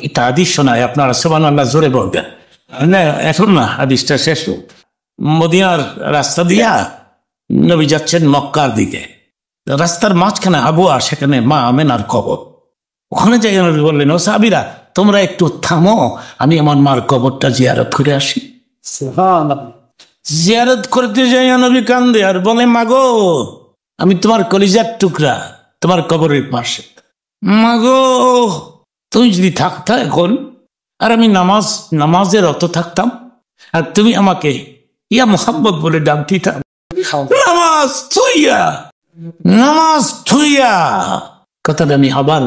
এটা হাদিস শোনায়, আপনারা সুবহানাল্লাহ জোরে বলবেন না, এখন না, হাদিসটা শেষ। মদিনার রাস্তা দিয়া নবী যাচ্ছেন মক্কার দিকে, রাস্তার মাঝখানে আবুয়া, সেখানে মা আমেনার কবর। ওখানে যাই নবী বললেন, ও সাহাবীরা তোমরা একটু থামো, আমি আমার মার কবরটা জিয়ারত করে আসি। জিয়ারত করতে যাই নবী কান্দে আর বলে, মাগো আমি তোমার কলিজার টুকরা, তোমার কবরের পাশে। মাগো তুমি যদি থাকতা এখন, আর আমি নামাজে রত থাকতাম, আর তুমি আমাকে ইয়া মোহাম্মদ বলে ডাক দিতাম, নামাজ থুইয়া কথাটা আমি আবার,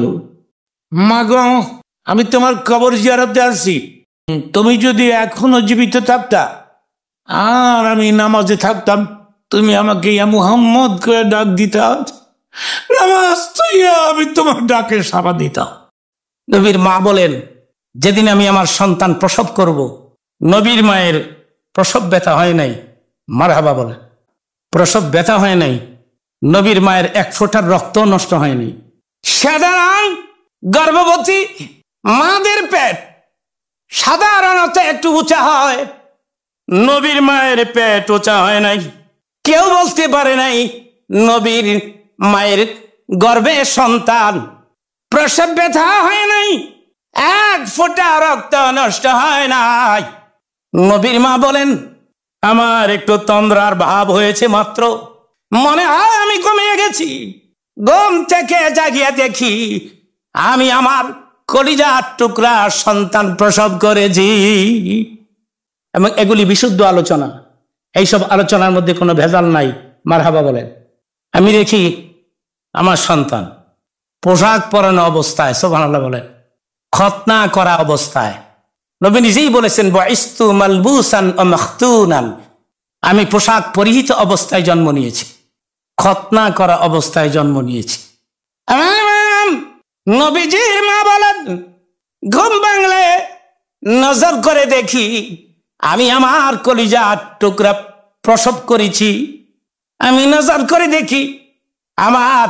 মাগো আমি তোমার কবর জিয়ারতে আসছি, তুমি যদি এখনো জীবিত থাকতা আর আমি নামাজে থাকতাম, তুমি আমাকে ইয়া মুহাম্মদ করে ডাক দিতা, নামাজ থুইয়া আমি তোমার ডাকে সাড়া দিতাম। নবীর মা বলেন, যেদিন আমি আমার সন্তান প্রসব করব, নবীর মায়ের প্রসব ব্যথা হয় নাই। মারহাবা বলেন, প্রসব ব্যথা হয় নাই, নবীর মায়ের এক ফোঁটার রক্ত নষ্ট হয়নি। সাধারণ গর্ভবতী মাদের পেট সাধারণত একটু উঁচা হয়, নবীর মায়ের পেট উঁচা হয় নাই। কেউ বলতে পারে নাই নবীর মায়ের গর্ভে সন্তান প্রসব ব্যথা হয় নাই, এক ফোঁটা রক্ত নষ্ট হয় নাই। নবীর মা বলেন, আমার একটু তন্দ্রার ভাব হয়েছে মাত্র, মনে হয় আমি ঘুমিয়ে গেছি। ঘুম থেকে জাগিয়ে দেখি আমি আমার কলিজার টুকরা সন্তান প্রসব করেছি। এবং এগুলি বিশুদ্ধ আলোচনা, এইসব আলোচনার মধ্যে কোনো ভেজাল নাই। মারহাবা বলেন। আমি দেখি আমার সন্তান পোশাক পরানো অবস্থায়, সুবহানাল্লাহ বলেন, খতনা করা অবস্থায়। নবী নিজেই বলেছেন, বুইস্তু মালবুসান ওয়া মাখতুনান, আমি পোশাক পরিহিত অবস্থায় জন্ম নিয়েছি, খতনা করা অবস্থায় জন্ম নিয়েছি। নবীজির মা বলেন, ঘুম ভাঙলে নজর করে দেখি আমি আমার কলিজার টুকরা প্রসব করেছি। আমি নজর করে দেখি আমার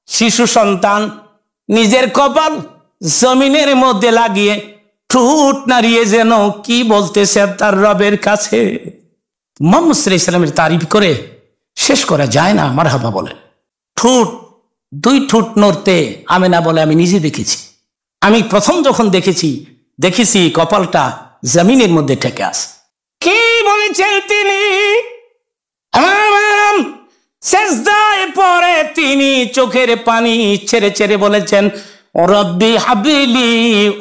শিশু সন্তান নিজের কপাল জমিনের মধ্যে লাগিয়ে ঠোঁট নাড়িয়ে যেন কি বলতেছে তার রবের কাছে। মুহাম্মদ সাল্লাল্লাহু আলাইহি ওয়াসাল্লামের তারিফ করে শেষ করা যায় না। মারহাবা বলে। ঠোঁট, দুই ঠোঁট নড়তে আমেনা বলে আমি নিজে দেখেছি। আমি প্রথম যখন দেখেছি কপালটা জমিনের মধ্যে ঠেকে আছে। কি বলেছেন তিনি? সেজদায় পড়ে তিনি চোখের পানি ছেড়ে ছেড়ে বলেছেন, রব্বি হাবিলি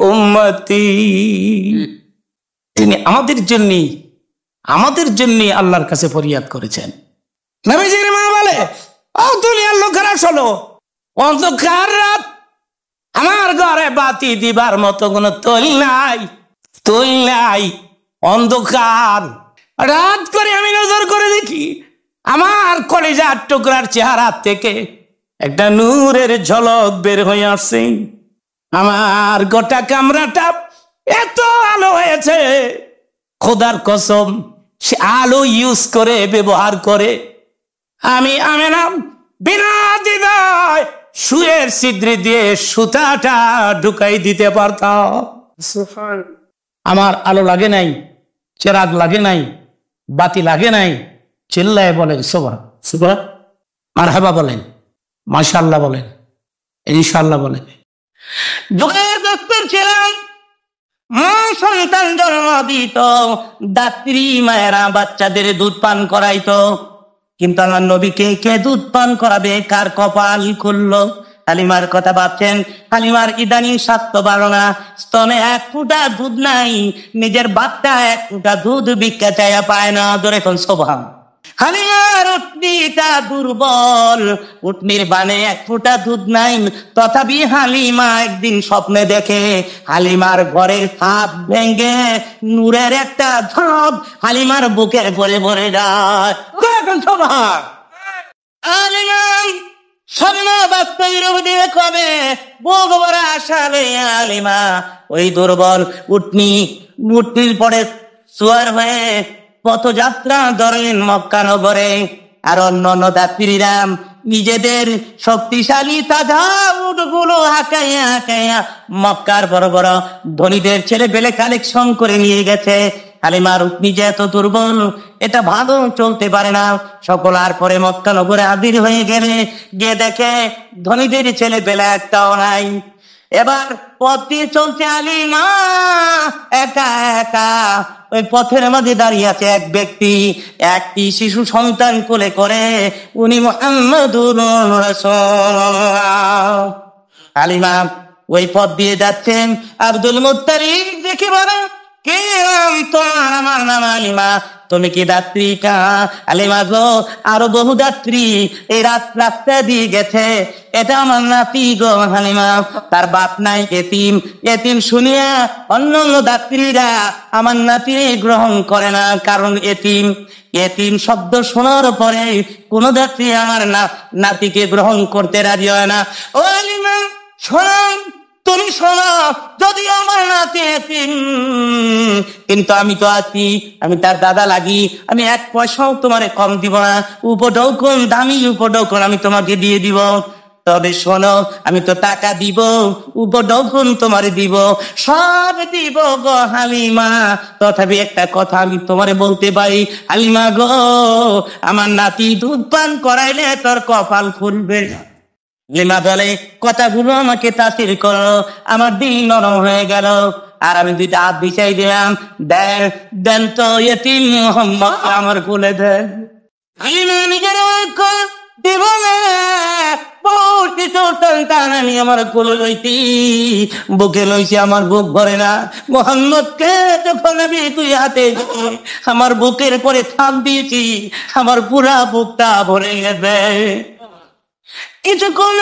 উম্মতি। তিনি আমাদের জন্য আল্লাহর কাছে ফরিয়াদ করেছেন। নবীজির মা বলে, ও দুনিয়ার লোকেরা শোনো, অন্ধকার রাত, আমার ঘরে বাতি দিবার মতো কোনো তৈল নাই, অন্ধকার রাত করে আমি নজর করে দেখি আমার কলিজার টুকরার চেহারা থেকে একটা নূরের ঝলক বের হয়ে আসছে। আমার গোটা কামরাটা এত আলো হয়েছে, খোদার কসম, সে আলো ইউজ করে, ব্যবহার করে আমি আমেনা বিনা দ্বিধায় সুয়ের ছিদ্র দিয়ে সুতাটা ঢুকাই দিতে পারতাম। আমার আলো লাগে নাই, চেরাগ লাগে নাই, বাতি লাগে নাই। চিল্লায় বলেন সুবহান, মারহাবা বলেন, মাশাআল্লাহ বলেন, ইনশাআল্লাহ বলেন। যুগের দস্তর ছিলাম, মা সন্তান জন্ম দিত, দাত্রী মায়েরা বাচ্চাদের দুধ পান করাইতো। কিন্তু আমার নবীকে কে দুধ পান করাবে? কার কপাল খুললো? হালিমার কথা ভাবছেন। হালিমার ইদানিং স্বাস্থ্য ভালো না, স্তনে এক ফুটা দুধ নাই, নিজের বাচ্চা এক ফুটা দুধ ভিক্ষা চাইয়া পায় না। ধরে কোন সোভান। হালিমার উটনিটা দুর্বল, উটনির বানে এক ফুটা দুধ নাই। তথাপি হালিমা একদিন স্বপ্নে দেখে হালিমার ঘরের হাত ভেঙে নূরের একটা ধাপ হালিমার বুকের পরে ভরে যায়। কবে বগবরা আসালে হালিমা ওই দুর্বল উটনির পরে সুয়ার হয়ে পথযাত্রা ধরেন মক্কা নগরে। আর অন্য দাত্রীরা নিজেদের শক্তিশালী তাজা উটগুলো হাঁকাইয়া হাঁকাইয়া মক্কার বড় বড় ধনীদের ছেলে পেলে কালেকশন করে নিয়ে গেছে। হালিমার উট নিজে এত দুর্বল, এটা ভালো চলতে পারে না। সকল আর পরে মক্কা নগরে হাজির হয়ে গেলে গিয়ে দেখে ধনীদের ছেলে পেলে একটাও নাই। এবার পথ দিয়ে চলছে হালিমা একা একা। ওই পথের মাঝে দাঁড়িয়ে আছে এক ব্যক্তি, একটি শিশু সন্তান কোলে করে, উনি মুহাম্মাদুর রাসূলুল্লাহ। হালিমা ওই পথ দিয়ে যাচ্ছেন। আব্দুল মুত্তালিব দেখে বলে, কে তোমার? আমার নাম হালিমা। তুমি কি যাত্রী? হালিমা গো, আরো বহু যাত্রী এই রাস্তা দিয়ে গেছে, এটা আমার নাতি গো হালিমা। তার বাপ নাই, এতিম। এতিম শুনিয়া অন্য অন্য যাত্রীরা আমার নাতি গ্রহণ করে না, কারণ এতিম। এতিম শব্দ শোনার পরে কোন যাত্রী আমার নাতিকে গ্রহণ করতে রাজি হয় না। ও হালিমা শোনো, তুমি শোনো, যদি আমার নাতি এতিম, কিন্তু আমি তো আছি, আমি তার দাদা লাগি, আমি এক পয়সাও তোমারে কম দিব না। উপঢৌকন, দামি উপঢৌকন আমি তোমাকে দিয়ে দিব। তবে শোনো, আমি তো টাকা দিব, উপঢৌকন তোমারে দিব, সব দিব গো হালিমা। তথাপি একটা কথা আমি তোমারে বলতে পারি হালিমা গো, আমার নাতি দুধ পান করাইলে তোর কপাল খুলবে। হালিমা বলে, কথাগুলো আমাকে তাসির করো, আমার দিন নরম হয়ে গেল। আর আমি দুইটা হাত বিছাই দিলাম, দেন তো এতিম মোহাম্মদ আমার কোলে দেন। হালিমা নিজের দিব না, আমি আমার কোলে লইতি, বুকে লইছি, আমার বুক ভরে না। মোহাম্মদকে যখন আমি তুই হাতে আমার বুকের পরে থাম দিয়েছি, আমার পুরা বুকটা ভরে গেছে। কিছুক্ষণ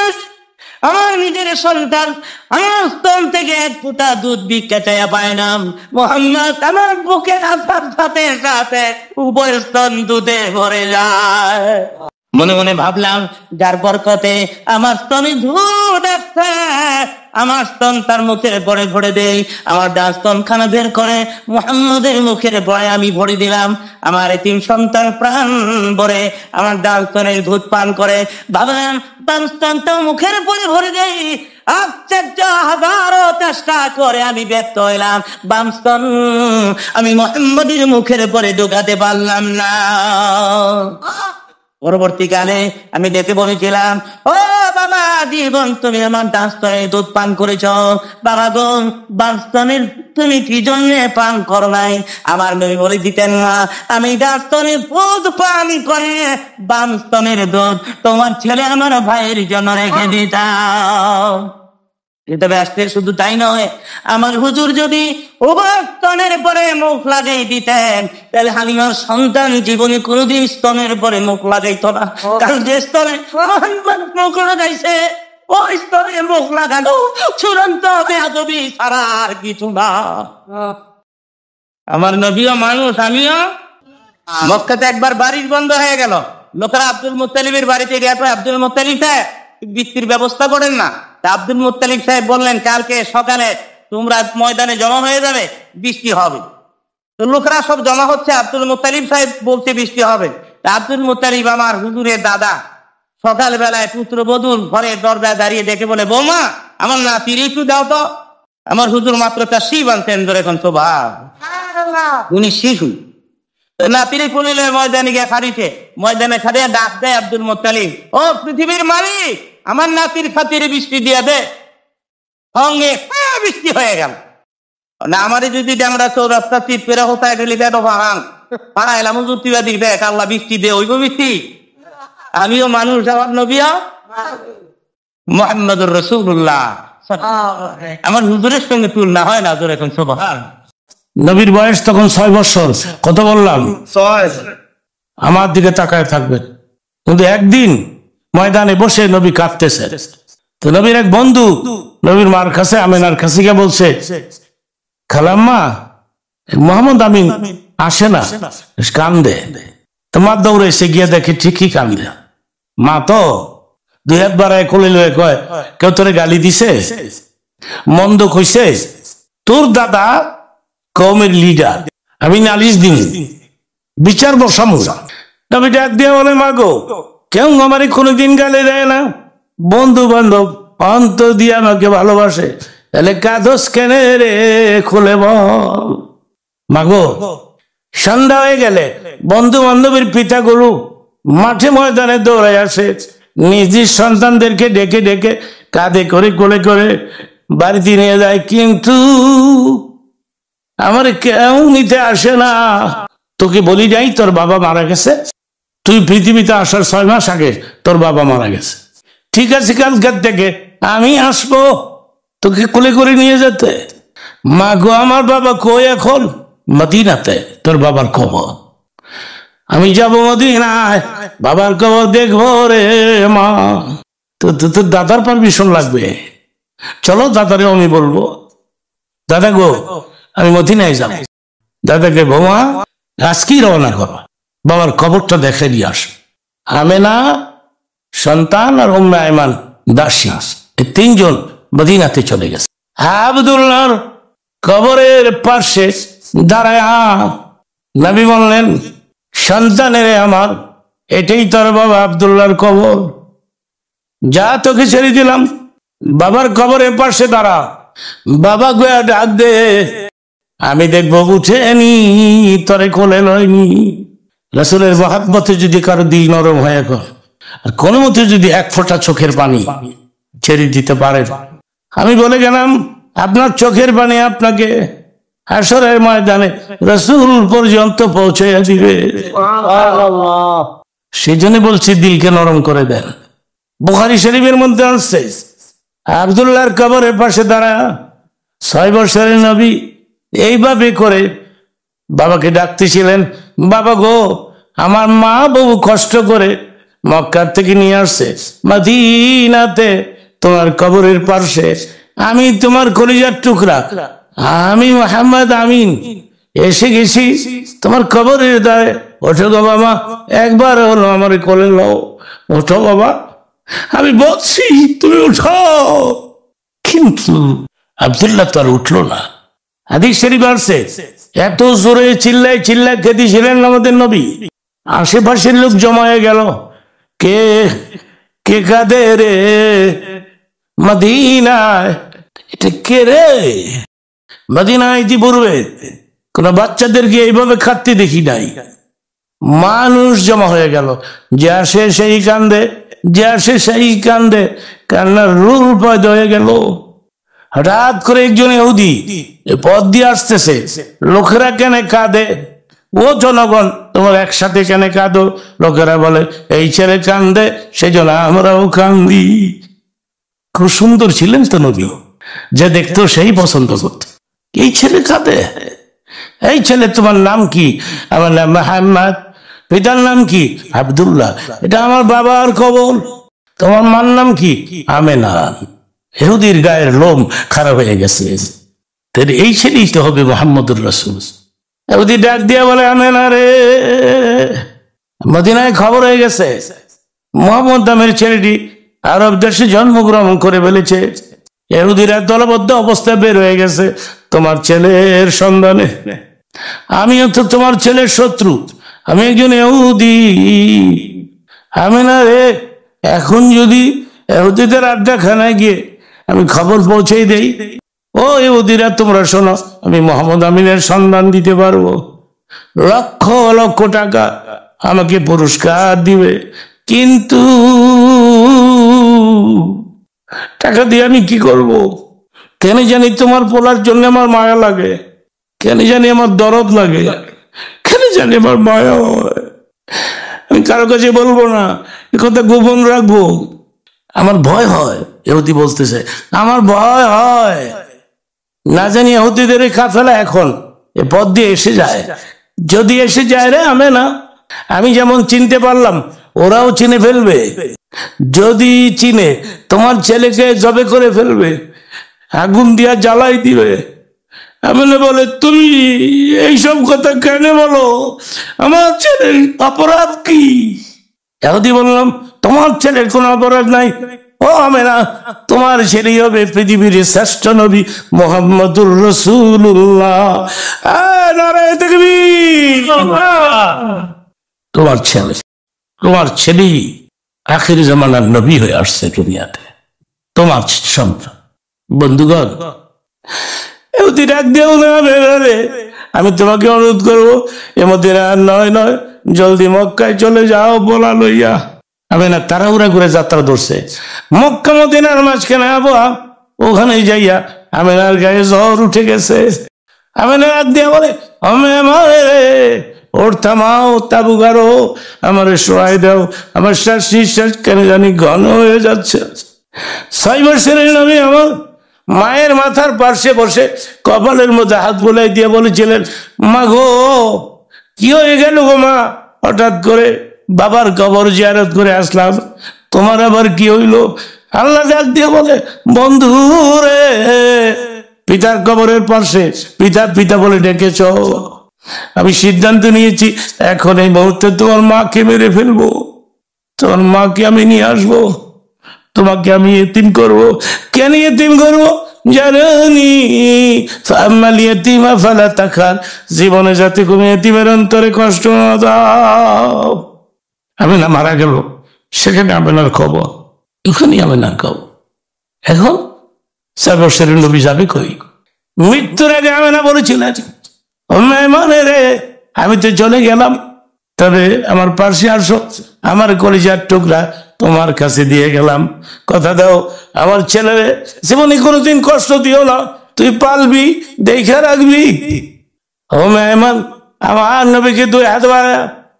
আমার নিজের সন্তান আমার স্তন থেকে এক ফোঁটা দুধ ভিক্ষা চাইয়া পায় না। মোহাম্মদ আমার বুকের সাথে সাথে উভয় স্তন দুধে ভরে যায়। মনে মনে ভাবলাম, যার বরকতে আমার স্তনে দুধ আসছে, আমার স্তন তার মুখের পরে ভরে দেই। আমার ডান স্তন খানা বের করে মুহাম্মদের মুখের পরে আমি ভরে দিলাম। আমার এতিম সন্তান প্রাণ ভরে আমার ডান স্তনের দুধ পান করে। ভাবলাম, ডান স্তনটা মুখের পরে ভরে দেই। আশ্চর্য, হাজারো চেষ্টা করে আমি ব্যর্থ হইলাম। বাম স্তন আমি মুহাম্মদের মুখের পরে ঢোকাতে পারলাম না। পরবর্তীকালে আমি ডেকে বলেছিলাম, ও বাবা জীবন, তুমি আমার ডান স্তনে দুধ পান করেছ। বাবা গো, বাম স্তনের তুমি কি জন্য পান করো নাই? আমার নবী বলে দিতেন না, আমি ডান স্তনের দুধ পান করে বাম স্তনের দুধ তোমার ছেলে আমার ভাইয়ের জন্য রেখে দিতাম। এটা ব্যস্ত, শুধু তাই নয়, আমার হুজুর যদি উভয় স্তনের পরে মুখ লাগাই দিতেন, তাহলে হালিমার সন্তান জীবনে কোনোদিন স্তনের পরে মুখ লাগাইত না। কারণ যে স্তনে মুখ লাগাইছে, ওই স্তনে মুখ লাগানো চূড়ান্ত বেয়াদবি ছাড়া আর কিছু না। আমার নবীও মানুষ, আমিও। মক্কাতে একবার বাড়ির বন্ধ হয়ে গেল। লোকেরা আব্দুল মুত্তালিবের বাড়িতে গিয়ে, আব্দুল মুত্তালিব সাহেব বৃষ্টির ব্যবস্থা করেন না। আব্দুল মুত্তালিব সাহেব বললেন, কালকে সকালে তোমরা ময়দানে জমা হয়ে যাবে, বৃষ্টি হবে। তো লোকরা সব জমা হচ্ছে, আব্দুল মুত্তালিব সাহেব বলছে বৃষ্টি হবে। আব্দুল মুত্তালিব আমার হুজুরের দাদা, সকালবেলায় পুত্রবধূর ঘরের দরজায় দাঁড়িয়ে দেখে বলে, বৌমা আমার নাতির একটু দাও তো। আমার হুজুর মাত্র তার শিব আনতেন ধরে, এখন তো ভাব উনি শিশু। নাতিরে পুলিলে ময়দানে গিয়ে খাড়িতে, ময়দানে খাড়িয়ে ডাক দেয় আব্দুল মুত্তালিব, ও পৃথিবীর মালিক, আমার নাতির খাতিরে বৃষ্টি দিয়ে দে। সঙ্গে বৃষ্টি হয়ে গেল না। আমারে যদি আমরা চৌরাস্তা চিট পেরে হোতায় গেলি দেয় ভাঙান পাড়া এলাম, হুজুর দিক দেখ আল্লাহ বৃষ্টি দে, ওইব বৃষ্টি। আমিও মানুষ, আমার নবীও মুহাম্মাদুর রাসূলুল্লাহ। আমার হুজুরের সঙ্গে তুলনা হয় না তোর এখন। সুবহান। নবীর বয়স তখন 6 বছর। কত বললাম? 6। আমার দিকে তাকায় থাকবেন। কিন্তু একদিন ময়দানে বসে নবী কাঁদতেছে। তো নবীর এক বন্ধু নবীর মার কাছে, আমিনার কাছে গিয়ে বলছে, খালাম্মা মোহাম্মদ আমিন আসে না, কান্দে। তোমার দৌড়ে গিয়ে দেখে ঠিকই কান্দে। মা তো 2 হাত বাড়ায় কোলে লয়ে কয়, কেউ তোরে গালি দিছে, মন্দ কইছে? তোর দাদা কওমের লিডার, আমি নালিশ দিন, বিচার বসামু। নবী ডাক দিয়ে বলে, মা গো কেউ আমারে কোনোদিন গালি দেয় না, বন্ধু বান্ধব অন্তর দিয়ে আমাকে ভালোবাসে, তাহলে কাঁদস কেনে রে খুলে বল। মাগো, সন্ধ্যা হয়ে গেলে বন্ধু বান্ধবের পিতাগুলো মাঠে ময়দানে দৌড়ায় আসে, নিজের সন্তানদেরকে ডেকে ডেকে কাঁধে করে কোলে করে বাড়িতে নিয়ে যায়, কিন্তু আমার কেউ নিতে আসে না। তোকে বলি যাই, তোর বাবা মারা গেছে, তুই পৃথিবীতে আসার 6 মাস আগে তোর বাবা মারা গেছে। ঠিক আছে, কালকার থেকে আমি আসবো তোকে কোলে করে নিয়ে যেতে। মা গো, আমার বাবা কই এখন? মদিনাতে তোর বাবার কবর। আমি যাব মদিনায়, বাবার কবর দেখবো রে মা। তোর দাদার পারমিশন লাগবে, চলো দাদারে আমি বলবো, দাদা গো আমি মদিনায় যাব। দাদাকে বৌমা আজকেই রওনা করো, বাবার কবরটা দেখে দিয়ে আস। আমেনা সন্তান আর উম্মে আয়মান দাসী, এই 3 জন মদিনাতে চলে গেছে। আব্দুল্লাহর কবরের পাশে দাঁড়ায় নবী বললেন, সন্তানের আমার, এটাই তোর বাবা আব্দুল্লাহর কবর, যা তোকে ছেড়ে দিলাম, বাবার কবরের পাশে দাঁড়া, বাবা গোয়া ডাক দে, আমি দেখবো উঠেনি তরে কোলে লয়নি। রাসূলের মহব্বতে যদি কারো দিল নরম হয়ে গেল, আর কোনো মতে যদি 1 ফোঁটা চোখের পানি ছেড়ে দিতে পারে, আমি বলে গেলাম আপনার চোখের পানি আপনাকে হাসরের ময়দানে রাসূল পর্যন্ত পৌঁছে দিবে। সেই জন্য বলছি দিলকে নরম করে দেন। বুখারী শরীফের মধ্যে আছে, আব্দুল্লাহর কবরের পাশে দাঁড়া 6 বছরের নবী এইভাবে করে বাবাকে ডাকতেছিলেন, বাবা গো, আমার মা বহু কষ্ট করে মক্কার থেকে নিয়ে আসছে মদিনাতে তোমার কবরের পাশে, আমি তোমার কলিজার টুকরা, আমি মুহাম্মদ আমিন এসে গেছি তোমার কবরের দাঁড়ে। ওঠো গো বাবা, একবার হলো আমার কোলে নাও, ওঠো বাবা, আমি বলছি তুমি উঠো। কিন্তু আব্দুল্লাহ তো আর উঠলো না। হাদিস শরীফ আছে, এত জোরে চিল্লায় চিল্লায় কেঁদেছিলেন আমাদের নবী, আশেপাশের লোক জমা হয়ে গেল, কে কে কাঁদে রে মদিনায়? এটা কে রে? মদিনায় ইতিপূর্বে কোন বাচ্চাদেরকে এইভাবে কাঁদতে দেখি নাই। মানুষ জমা হয়ে গেল, যে আসে সেই কান্দে, যে আসে সেই কান্দে, কান্নার রুল পয়দা হয়ে গেল। হঠাৎ করে একজন ইহুদি পথ দিয়ে আসতেছে, লোকেরা কেন কাঁদে? ও জনগণ তোমার একসাথে কেন কাঁদো? লোকেরা বলে এই ছেলে কান্দে, সেই জন্য আমরাও কান্দি। খুব সুন্দর ছিলেন তো নবী, যে দেখতো সেই পছন্দ করত। এই ছেলে কাঁদে, এই ছেলে তোমার নাম কি? আমার নাম মুহাম্মদ। পিতার নাম কি? আব্দুল্লাহ। এটা আমার বাবার কবর। তোমার মার নাম কি? আমেনা। ইহুদির গায়ের লোম খারাপ হয়ে গেছে, এই ছেলেই তো হবে মুহাম্মদুর রাসূল। ইহুদি ডাক দিয়া বলে, আমেনা রে, মদিনায় খবর হয়ে গেছে মুহাম্মদ নামের ছেলেটি আরব দেশে জন্মগ্রহণ করে ফেলেছে। ইহুদিরা দলবদ্ধ অবস্থায় বের হয়ে গেছে তোমার ছেলের সন্ধানে। আমিও তো তোমার ছেলের শত্রু, আমি একজন ইহুদি। আমেনা রে, এখন যদি ইহুদিদের আড্ডাখানায় গিয়ে আমি খবর পৌঁছে দেই, ও ইহুদিরা তোমরা শোনো, আমি মোহাম্মদ আমিনের সন্ধান দিতে পারবো, লক্ষ লক্ষ টাকা আমাকে পুরস্কার দিবে, কিন্তু টাকা দিয়ে আমি কি করব? কেন জানি তোমার পোলার জন্য আমার মায়া লাগে, কেন জানি আমার দরদ লাগে, কেন জানি আমার মায়া হয়। আমি কারো কাছে বলবো না, এ কথা গোপন রাখবো, আমার ভয় হয়। ইহুদি বলতেছে, আমার ভয় হয়, না জানি ইহুদিদের এই কাফেলা এখন এ পথ দিয়ে এসে যায়, যদি এসে যায় রে আমেনা, আমি যেমন চিনতে পারলাম ওরাও চিনে ফেলবে, যদি চিনে তোমার ছেলেকে জবে করে ফেলবে, আগুন দিয়া জ্বালাই দিবে। আমেনা বলে, তুমি এইসব কথা কেন বলো? আমার ছেলের অপরাধ কি? ইহুদি বললাম, তোমার ছেলের কোনো অপরাধ নাই। ও আমেনা, তোমার ছেলেই হবে পৃথিবীর শ্রেষ্ঠ নবী মুহাম্মদুর রাসূলুল্লাহ। নারায়ে তাকবীর। তোমার ছেলে, তোমার ছেলেই আখির জামানার নবী হয়ে আসছে দুনিয়াতে, তোমার সন্তান। বন্ধুগণ, রাগ দেও না, আমি তোমাকে অনুরোধ করবো, এর মধ্যে নয় জলদি মক্কায় চলে যাও বলা লইয়া। আমি না তাড়াহুড়া করে যাত্রা ধরছে মক্কা মদিনার মাঝখানে আবহাওয়া, ওখানে যাইয়া আমেনার গায়ে জ্বর উঠে গেছে। আমেনা রাগ দিয়ে বলে, ওর থামাও, তাবু গাড়ো, আমার শোয়াই দাও, আমার শ্বাস নিঃশ্বাস কেন জানি ঘন হয়ে যাচ্ছে। 6 বছরের নবী আমার মায়ের মাথার পাশে বসে কপালের মধ্যে হাত বোলাই দিয়ে বলেছিলেন, মা গো কি হয়ে গেল গো মা, হঠাৎ করে বাবার কবর জিয়ারত করে আসলাম, তোমার আবার কি হইল? আল্লাহ ডাক দিয়ে বলে, বন্ধু রে, পিতার কবরের পাশে পিতা বলে ডেকেছ, আমি সিদ্ধান্ত নিয়েছি এখন এই মুহূর্তে তোমার মাকে মেরে ফেলবো, তোমার মাকে আমি নিয়ে আসবো, তোমাকে আমি এতিম করব। কেন এতিম করবো জানি, জীবনে যাতে তুমি এতিমের অন্তরে কষ্ট না দাও। আমি না মারা গেল, সেখানে আমেনার খবর, এখানেই আমেনার খবর। এখন 4 বছরের নবী যাবে কই? মৃত্যুর আগে আমেনা বলেছিলেন, মনে রে আমি তো চলে গেলাম, তবে আমার পাশে আসো, আমার কলিজার টুকরা তোমার কাছে দিয়ে গেলাম, কথা দাও আমার ছেলে জীবনে কোনোদিন কষ্ট দিও না, তুই পালবি, দেখে রাখবি। ও মেহমান আমার নবীকে 2 হাত বাড়া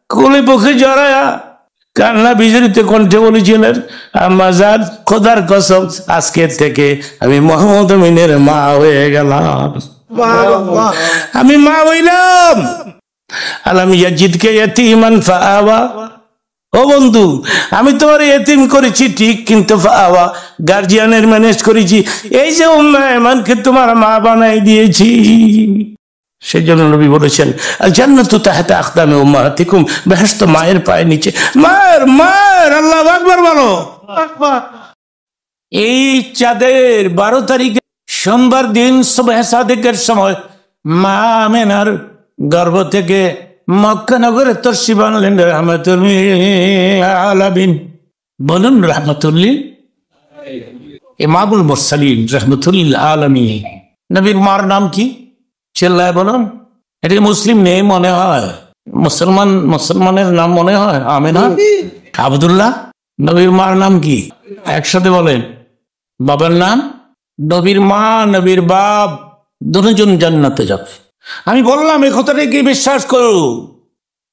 কোলে পক্ষে জড়ায়া কান্না বিজড়িত কণ্ঠে বলেছিলেন, আম্মাজান খোদার কসম আজকের থেকে আমি মোহাম্মদ আমিনের মা হয়ে গেলাম, আমি মা হইলাম। আলাম ইয়াজিদকে ইয়াতীমান ফাআওয়া, ও বন্ধু আমি তোমার এতিম করেছি ঠিক, কিন্তু ফাআওয়া গার্জিয়ানের ম্যানেজ করেছি, এই যে উম্মে আয়মানকে তোমার মা বানাই দিয়েছি। সেই জন্য নবী বলেছেন, জান্নাতু তাহতা আকদামি উম্মাহাতিকুম, বেহেশত মায়ের পায়ের নিচে। মায়ের আল্লাহু আকবার বলো। এই চাঁদের 12 তারিখে সোমবার দিন সুবহ সাদিকের সময় মা আমেনার গর্ভ থেকে মক্কা নগরে তশরিফ আনলেন রাহমাতুল আলামিন। বলুন রাহমাতুল্লিল ইমামুল মুরসালিন রাহমাতুল আলামিন। নবীর মার নাম কি? চিল্লায় বলুন। এটা মুসলিম নেই মনে হয়, মুসলমানের নাম মনে হয় আমেনা, আব্দুল্লাহ। নবীর মার নাম কি? একসাথে বলেন। বাবার নাম? নবীর মা নবীর বাপ দুজন জান্নাতে যাবে। আমি বললাম এই কথাটা কি বিশ্বাস করো,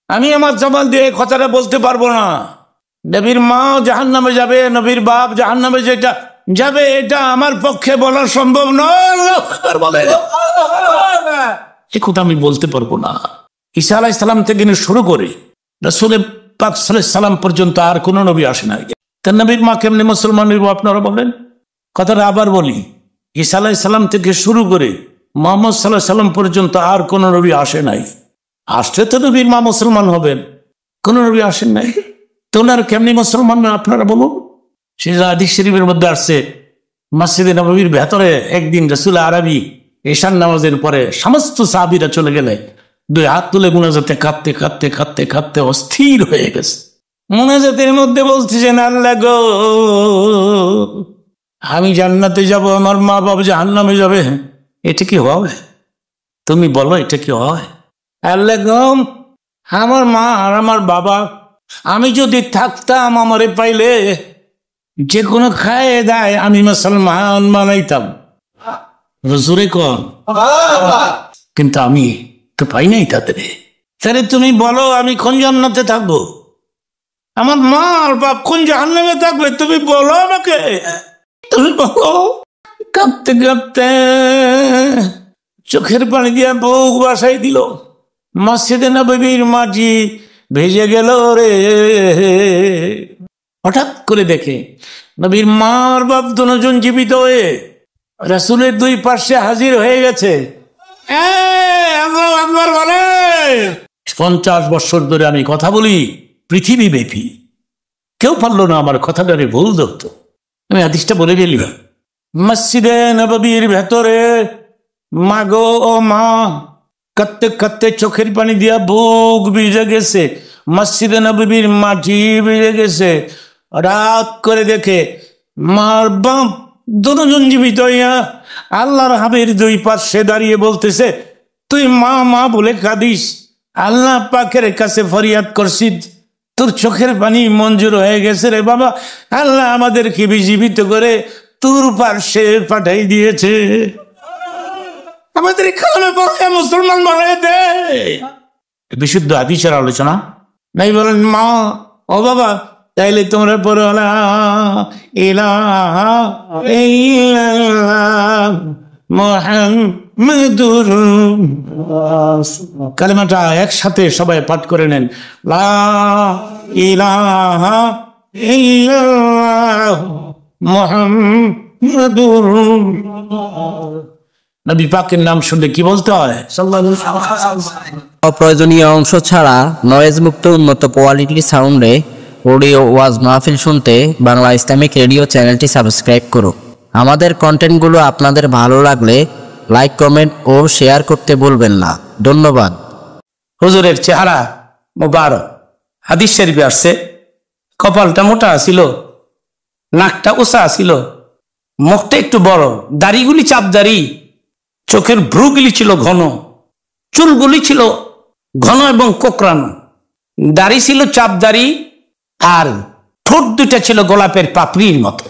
আমি আমার জবান দিয়ে কথাটা বলতে পারবো না। নবীর মা জাহান্নামে যাবে, নবীর বাপ জাহান্নামে যেটা যাবে, এটা আমার পক্ষে বলা সম্ভব নয়। এ কথা আমি বলতে পারবো না। ঈসা আলাইহিস সালাম থেকে শুরু করে রাসূল পাক সাল্লাল্লাহু আলাইহি সাল্লাম পর্যন্ত আর কোন নবী আসে নাই। তার নবীর মা কেমনি মুসলমান হইব আপনারা বলেন? কথাটা আবার বলি, ঈসা আলাইহিস সালাম থেকে শুরু করে মুহাম্মদ সাল্লাল্লাহু আলাইহি সাল্লাম পর্যন্ত আর কোন নবী আসে নাই। আসলে তো নবীর মা মুসলমান হবেন, কোন নবী আসেন নাই, তো ওনারা কেমনি মুসলমান আপনারা বলুন? সেই হাদিস শরীফের মধ্যে আসছে, মসজিদে নববীর ভেতরে একদিন রাসূল আরবি ঈশার নামাজের পরে সমস্ত সাহাবীরা চলে গেলে 2 হাত তুলে মুনাজাতে কাঁদতে কাঁদতে কাঁদতে কাঁদতে অস্থির হয়ে গেছে। মুনাজাতের মধ্যে বলতেছেন, আল্লাহ গো আমি জান্নাতে যাব, আমার মা বাবা জাহান্নামে যাবে, এটা কি হয়? তুমি বলো এটা কি হয়? আল্লাহ গো আমার মা আর আমার বাবা আমি যদি থাকতাম আমারে পাইলে যে কোনো খায় দায় আমি মুসলমান বানাইতাম। হুজুরে কোন, কিন্তু আমি তো পাই নাই তাদের। তাহলে তুমি বলো আমি কোন জান্নাতে থাকবো, আমার মা আর বাপ কোন জাহান্নামে থাকবে? তুমি বলো আমাকে, তুমি বলো। কাঁদতে কাঁদতে চোখের পানি দিয়ে বুক বাসাই দিল। মসজিদে নববীর মাটি ভেজে গেল রে। হঠাৎ করে দেখে নবীর মার বাপ দুজন জীবিত হয়ে রাসূলের 2 পাশে হাজির হয়ে গেছে। 50 বছর ধরে আমি কথা বলি পৃথিবী ব্যাপী, কেউ পারলো না আমার কথাটারে ভুল ধরতো। আমি হাদিসটা বলে গেলি, মসজিদে নববীর ভেতরে মা গো ও মা কাঁদতে কাঁদতে চোখের পানি দিয়া বুক ভিজে গেছে, মসজিদে নববীর মাটি ভিজে গেছে। রাত করে দেখে মার বাপ দুজন জীবিত হইয়া আল্লাহর হাবির দুই পাশে দাঁড়িয়ে বলতেছে, তুই মা মা বলে কাঁদিস, আল্লাহ পাকের কাছে ফরিয়াদ করছিস, তোর চোখের পানি মঞ্জুর হয়ে গেছে রে বাবা, আল্লাহ আমাদেরকে জীবিত করে তোর পাশে পাঠাই দিয়েছে, আমাদের কালামে পড়ে মুসলমান বানায় দে। বিশুদ্ধ হাদিসের আলোচনা নাই। বলেন মা, ও বাবা, তাইলে তোমরা পড়ো লা ইলাহা ইল্লাল্লাহ মুহাম্মাদুর কালেমাটা একসাথে সবাই পাঠ করে নেন। লা ইলাহা ইল্লাল্লাহ মুহাম্মাদুর। নবী পাকের নাম শুনলে কি বলতে হয়? অপ্রয়োজনীয় অংশ ছাড়া নয়েজ মুক্ত উন্নত কোয়ালিটির সাউন্ডে অডিও ওয়াজ মাহফিল শুনতে বাংলা ইসলামিক রেডিও চ্যানেলটি সাবস্ক্রাইব করুন। আমাদের কন্টেন্টগুলো আপনাদের ভালো লাগলে লাইক, কমেন্ট ও শেয়ার করতে ভুলবেন না। ধন্যবাদ। হুজুরের চেহারা মুবারক, হাদিস শরীফে আসছে, কপালটা মোটা ছিল, নাকটা উঁচা ছিল, মুখটা একটু বড়, দাড়িগুলি চাপদাড়ি, চোখের ভ্রুগুলি ছিল ঘন, চুলগুলি ছিল ঘন এবং কোকড়ানো, দাড়ি ছিল চাপদাড়ি, আর ঠোঁট দুটা ছিল গোলাপের পাপড়ির মতো।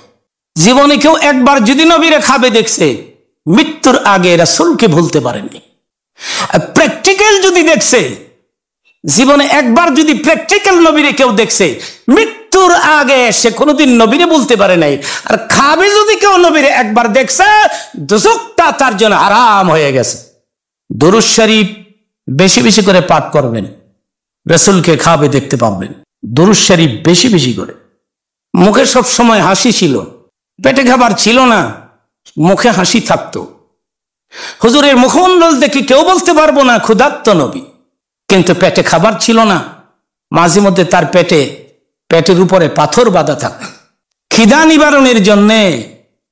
জীবনে কেউ একবার যদি নবীরে খাবে দেখছে, মৃত্যুর আগে রাসূলকে ভুলতে পারেনি। প্র্যাকটিক্যাল যদি দেখছে, জীবনে একবার যদি প্র্যাকটিক্যাল নবীরে কেউ দেখছে, মৃত্যুর আগে সে কোনোদিন নবীরে বলতে পারে নাই। আর খাবে যদি কেউ নবীরে একবার দেখছে, দোজখটা তার জন্য আরাম হয়ে গেছে। দুরূদ শরীফ বেশি বেশি করে পাঠ করবেন, রাসূলকে খাবে দেখতে পাবেন। দুরূদ শরীফ বেশি বেশি করে। মুখে সব সময় হাসি ছিল, পেটে খাবার ছিল না, মুখে হাসি থাকতো। হুজুরের মুখমণ্ডল দেখে কেউ বলতে পারবো না ক্ষুধার্ত নবী, কিন্তু পেটে খাবার ছিল না। মাঝে মধ্যে তার পেটের উপরে পাথর বাঁধা থাকতো। খিদা নিবারণের জন্যে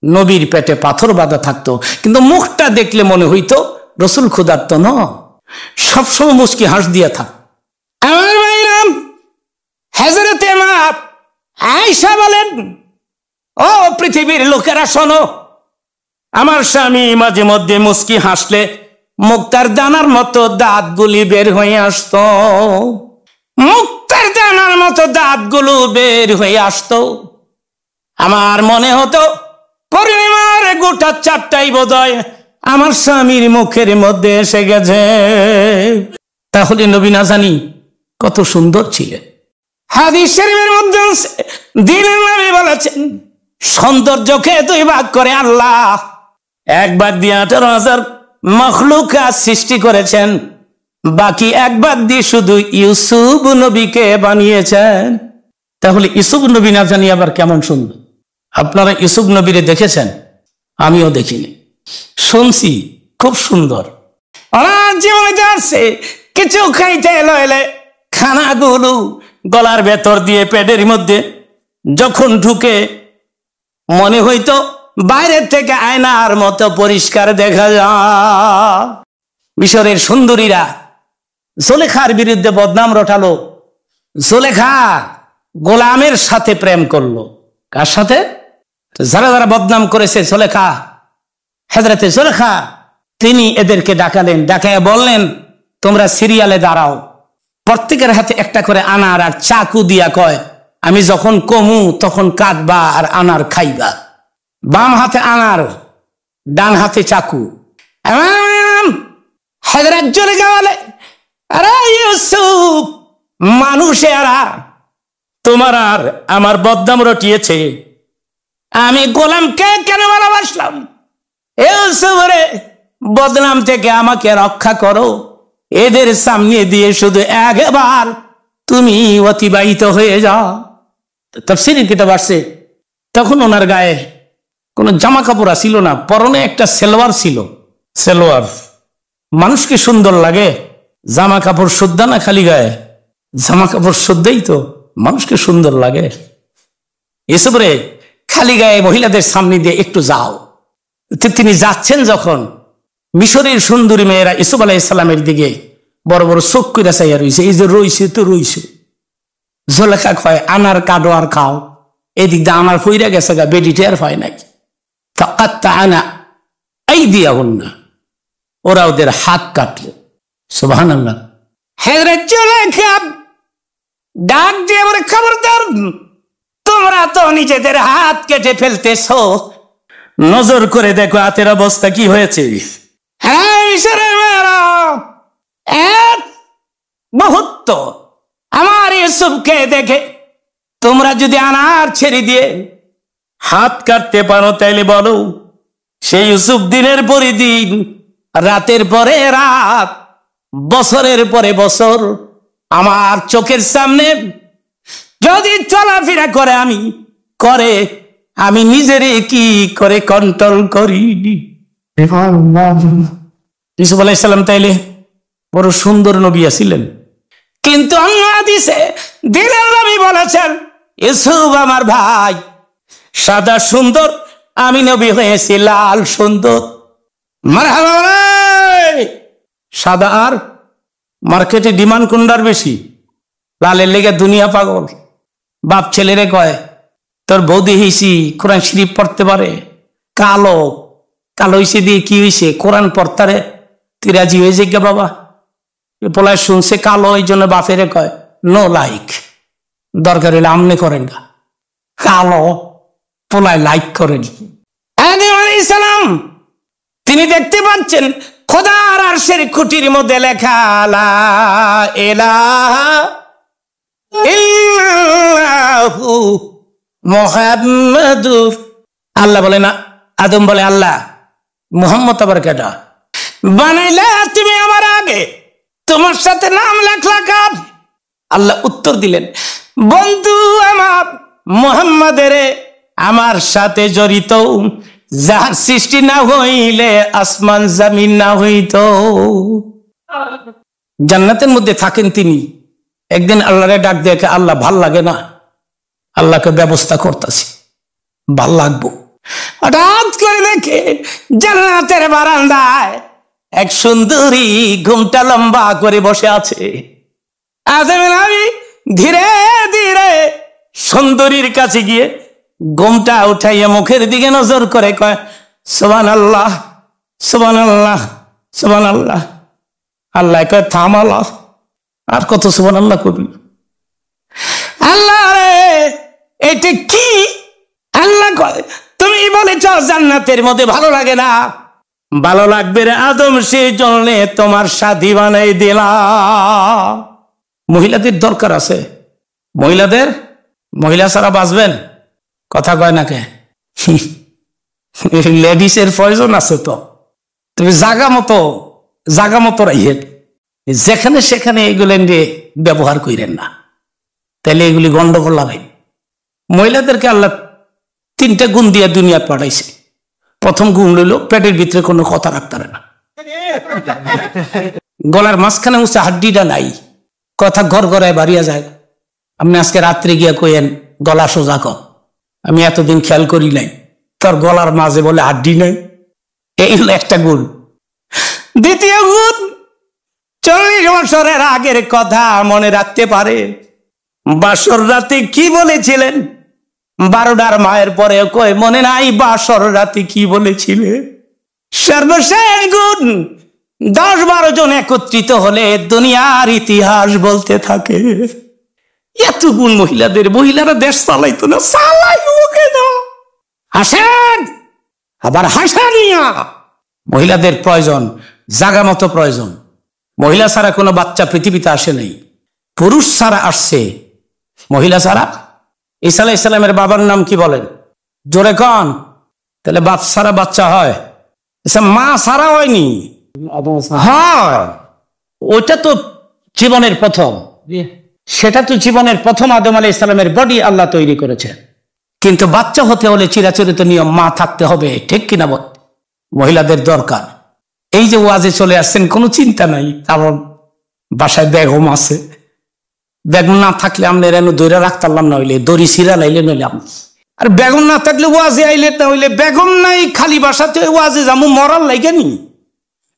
নবীর পেটে পাথর বাঁধা থাকতো, কিন্তু মুখটা দেখলে মনে হইতো রসুল ক্ষুধার্ত ন, সবসময় মুচকি হাস দিয়া থাক। আমার ভাইরাম, হযরতে মা আয়েশা বলেন, ও পৃথিবীর লোকেরা শোনো, আমার স্বামী মাঝে মধ্যে মুচকি হাসলে মুক্তার দানার মতো দাঁতগুলি বের হয়ে আসতো, মুক্তার দানার মতো দাঁতগুলো বের হয়ে আসতো। আমার মনে হতো পূর্ণিমার গোটা চারটাই বোধহয় আমার স্বামীর মুখের মধ্যে এসে গেছে। তাহলে নবী না জানি কত সুন্দর ছিলেন। হাদিস শরীফের মধ্যে দিলের নবী বলেছেন, সৌন্দর্যকে দুই ভাগ করে আল্লাহ, একবার দিয়ে 18,000 মখলুকাত সৃষ্টি করেছেন, বাকি একবার দিয়ে শুধু ইউসুফ নবীকে বানিয়েছেন। তাহলে ইউসুফ নবী না জানি আবার কেমন সুন্দর। আপনারা ইউসুফ নবীরে দেখেছেন? আমিও দেখিনি, শুনছি খুব সুন্দর। আমার জীবনে আসছে কিছু খাইতে এলে খানাগুলো গলার ভেতর দিয়ে পেটের মধ্যে যখন ঢুকে মনে হইতো বাইরের থেকে আয়নার মতো পরিষ্কার দেখা যায়। মিশরের সুন্দরীরা জুলেখার বিরুদ্ধে বদনাম রটালো। জুলেখা গোলামের সাথে প্রেম করলো। কার সাথে? যারা যারা বদনাম করেছে জুলেখা, হযরতে জুলেখা তিনি এদেরকে ডাকালেন, ডাকাইয়া বললেন, তোমরা সিরিয়ালে দাঁড়াও। প্রত্যেকের হাতে একটা করে আনার আর চাকু দিয়া কয়, আমি যখন কমু তখন কাটবা আর আনার খাইবা। বাম হাতে আনার, ডান হাতে চাকু। হযরত জুলেখা বলে, আরে ইউসুফ, মানুষেরা তোমার আর আমার বদনাম রটিয়েছে, আমি গোলামকে কেন ভালোবাসলাম? ইউসুফ রে, বদনাম থেকে আমাকে রক্ষা করো। এদের সামনে দিয়ে শুধু একবার তুমি অতিবাহিত হয়ে যাও। তাফসীরের কিতাব আসছে, তখন ওনার গায়ে কোনো জামা কাপড় ছিল না, পরনে একটা সেলোয়ার ছিল। সেলোয়ার মানুষকে সুন্দর লাগে, জামা কাপড় শুদ্ধা না খালি গায়ে? জামা কাপড় শুদ্ধই তো মানুষকে সুন্দর লাগে। এসব রে, খালি গায়ে মহিলাদের সামনে দিয়ে একটু যাও। তিনি যাচ্ছেন যখন, মিশরের সুন্দরী মেয়েরা ইউসুফ আলাইহিস সালামের দিকে বড় বড় চোখ করে চাইয়া রইছে। এই যে রইছে তো রইছে। জুলেখা কয়, আনার কাটো আর খাও। এদিক দিয়ে আমার ফইরা গেছে গা, বেডি টের পায় নাকি। ফাকাত্তাআনা আইদিয়াহুন্না, ওরা ওদের হাত কাটলো। সুবহানাল্লাহ। হযরত জুলাইখা ডাক দিয়ে বলে, খবরদার, তোমরা তো নিজেদের হাত কেটে ফেলতেছো, নজর করে দেখো হাতের অবস্থা কি হয়েছে। হ্যাঁ ঈশ্বরের মেয়েরা, এক মুহূর্ত আমার ইউসুফকে দেখে তোমরা যদি আনার ছেড়ে দিয়ে হাত কাটতে পারো তাইলে বলো, সেই ইউসুফ দিনের পরে দিন, রাতের পরে রাত, বছরের পরে বছর আমার চোখের সামনে যদি চলাফেরা করে আমি নিজেরে কি করে কন্ট্রোল করি। ইউসুফ আলাইহিস সালাম তাইলে বড় সুন্দর নবী ছিলেন, কিন্তু অন্য হাদিসে দিনের নবী বলেছেন, ইউসুফ আমার ভাই সাদা সুন্দর, আমি নবী হয়েছি লাল সুন্দর। মারহাবা। সাদা আর মার্কেটে ডিমান্ড কোনটার বেশি? লালের লেগে দুনিয়া পাগল। বাপ ছেলেরে কয়, তোর বৌদি হয়েছি কোরআন শরীফ পড়তে পারে, কালো কালো হয়েছে দিয়ে কি হয়েছে, কোরআন পড়তারে তুই রাজি হয়েছে কে বাবা? পোলায় শুনছে কালো, এই জন্য বাপেরে কয় নো লাইক, দরকার হইলে আমনে করেন না, কালো পোলায় লাইক করেন। আদম আলাইহিস সালাম তিনি দেখতে পাচ্ছেন খোদার আরশের খুঁটির মধ্যে লেখা লা ইলাহা ইল্লাল্লাহু মুহাম্মাদুর। আল্লাহ বলে না, আদম বলে আল্লাহ, মুহাম্মদ আবার কেটা বানাইলে তুমি আমার আগে, তোমার সাথে নাম লেখলা কার? আল্লাহ উত্তর দিলেন, বন্ধু আমার মুহাম্মাদের আমার সাথে জড়িত, যার সৃষ্টি না হইলে আসমান জমিন না হইত। জান্নাতের মধ্যে থাকেন তিনি। একদিন আল্লাহরে ডাক দেখে, আল্লাহ ভাল লাগে না, আল্লাহকে ব্যবস্থা করতেছি, ভাল লাগবো। হঠাৎ করে দেখে জান্নাতের বারান্দায় এক সুন্দরী ঘুমটা লম্বা করে বসে আছে। আদম নবী ধীরে ধীরে সুন্দরীর কাছে গিয়ে ঘুমটা উঠাইয়া মুখের দিকে নজর করে কয়, সুবহানাল্লাহ সুবহানাল্লাহ সুবহানাল্লাহ। আল্লাহ কয়, থাম আল্লাহ, আর কত সুবহানাল্লাহ করবি? আল্লাহ রে এটা কি? আল্লাহ কয়, তুমি বলেছ জান্নাতের মধ্যে ভালো লাগে না, ভালো লাগবে রে আদম, সেই জন্য তোমার সাথী বানাই দিলাম। মহিলাদের দরকার আছে, মহিলা ছাড়া বাঁচবেন? কথা কয় না কে? লেডিসের প্রয়োজন আছে তো, তুমি জাগা মতো রাইহেন, যেখানে সেখানে এগুলো নিয়ে ব্যবহার করেন না, তাহলে এগুলি গন্ডগোল লাগাই। মহিলাদেরকে আল্লাহ 3টা গুণ দিয়ে দুনিয়া পাঠাইছে। প্রথম গুণ হইল পেটের ভিতরে কোনো কথা রাখতে পারে না, গলার মাঝখানে উঁচে হাড্ডিটা নাই, কথা ঘর ঘরায় বাড়িয়া যায়। আপনি আজকে রাত্রে গিয়া কইেন গলা সোজা কর, আমি এতদিন খেয়াল করি নাই, তোর গলার মাঝে বলে হাড্ডি নাই। এই হলো একটা গুণ। দ্বিতীয় গুণ, 40 বছরের আগের কথা মনে রাখতে পারে। বাসর রাতে কি বলেছিলেন? 12টার মায়ের পরে কই মনে নাই বাসর রাতে কি বলেছিলে? সর্বশেষ গুণ, 10-12 জন একত্রিত হলে দুনিয়ার ইতিহাস বলতে থাকে। এত গুণ মহিলাদের, মহিলারা দেশ চালাইতো না, হাসেন আবার হাসানিয়া। মহিলাদের প্রয়োজন, জাগা মতো প্রয়োজন। মহিলা ছাড়া কোনো বাচ্চা পৃথিবীতে আসে নাই, পুরুষ ছাড়া আসছে, মহিলা ছাড়া। ঈসা আলাইহিস সালামের বাবার নাম কি বলেন? জোরে কন। তাহলে বাপ ছাড়া বাচ্চা হয়? মা ছাড়া হয়নি, হয়। ওইটা তো জীবনের প্রথম, সেটা তো জীবনের প্রথম আদম আলাইহিস সালামের বডি আল্লাহ তৈরি করেছে। কিন্তু বাচ্চা হতে হলে চিরাচরিত নিয়ম, মা থাকতে হবে, ঠিক কিনা বল? মহিলাদের দরকার। এই যে ওয়াজে চলে আসছেন, কোনো চিন্তা নাই, কারণ বাসায় বেগম আছে, বেগম না থাকলে আমরা এনে দৈরা রাখতাম না, হইলে দড়ি সিরা লাইলে নইলাম। আর বেগম না থাকলে ওয়াজে আইলে না হইলে, বেগম নাই খালি বাসাতে ওয়াজে যাবো মরার লাগে নি,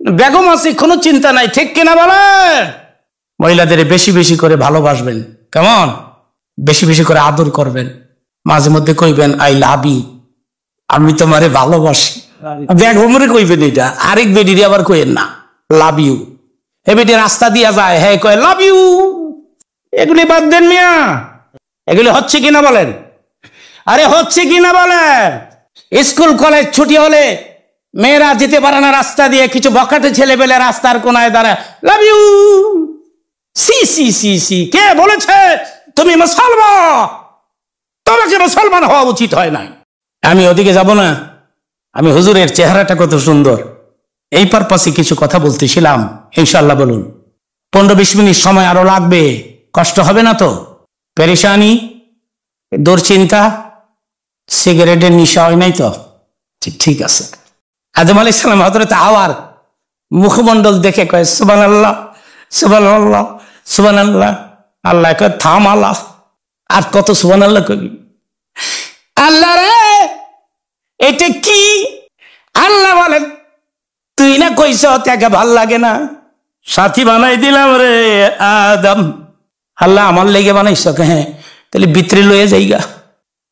বেগম আছে কোনো চিন্তা নাই, ঠিক কিনা বলে? মহিলাদের বেশি বেশি করে ভালোবাসবেন, কেমন? বেশি বেশি করে আদর করবেন, মাঝে মধ্যে কইবেন আই লাভ ইউ, আমি তোমারে ভালোবাসি। বেগমরে কইবেন এটা, আরেক বেডিরে আবার কইেন না লাভ ইউ। এ বেটি রাস্তা দিয়া যায়, হ্যাঁ কয় লাভ ইউ। এগুলি বাদ দেন মিয়া, এগুলি হচ্ছে কিনা বলেন? আরে হচ্ছে কিনা বলেন? স্কুল কলেজ ছুটি হলে মেয়েরা যেতে পারে না রাস্তা দিয়ে, কিছু বকাটে ছেলে পেলে রাস্তার কোনায় দাঁড়ায় লাভ ইউ। সি সি সি সি, কে বলেছে তুমি মুসলমান? তোমাকে মুসলমান হওয়া উচিত হয় নাই। আমি ওদিকে যাব না, আমি হুজুরের চেহারাটা কত সুন্দর, এই পারপাসে কিছু কথা বলতেছিলাম। ইনশাল্লাহ বলুন। 15-20 মিনিট সময় আরো লাগবে, কষ্ট হবে না তো? পেরেশানি, দুশ্চিন্তা, সিগারেটের নেশা হয় নাই তো? ঠিক আছে। আদম আলাইহিস সালাম হযরত হাওয়ার মুখমণ্ডল দেখে কয় সুবহানাল্লাহ সুবহানাল্লাহ সুবহানাল্লাহ। আল্লাহ কয় থাম আল্লাহ, আর কত সুবহানাল্লাহ কবি? আল্লাহ রে এটা কি? আল্লাহ বলেন তুই না কইছ তাকে ভাল লাগে না, সাথী বানাই দিলাম রে আদম। আল্লাহ আমার লেগে বানাইছ? হ্যাঁ, তাহলে ভিতরে লয়ে যাইগা।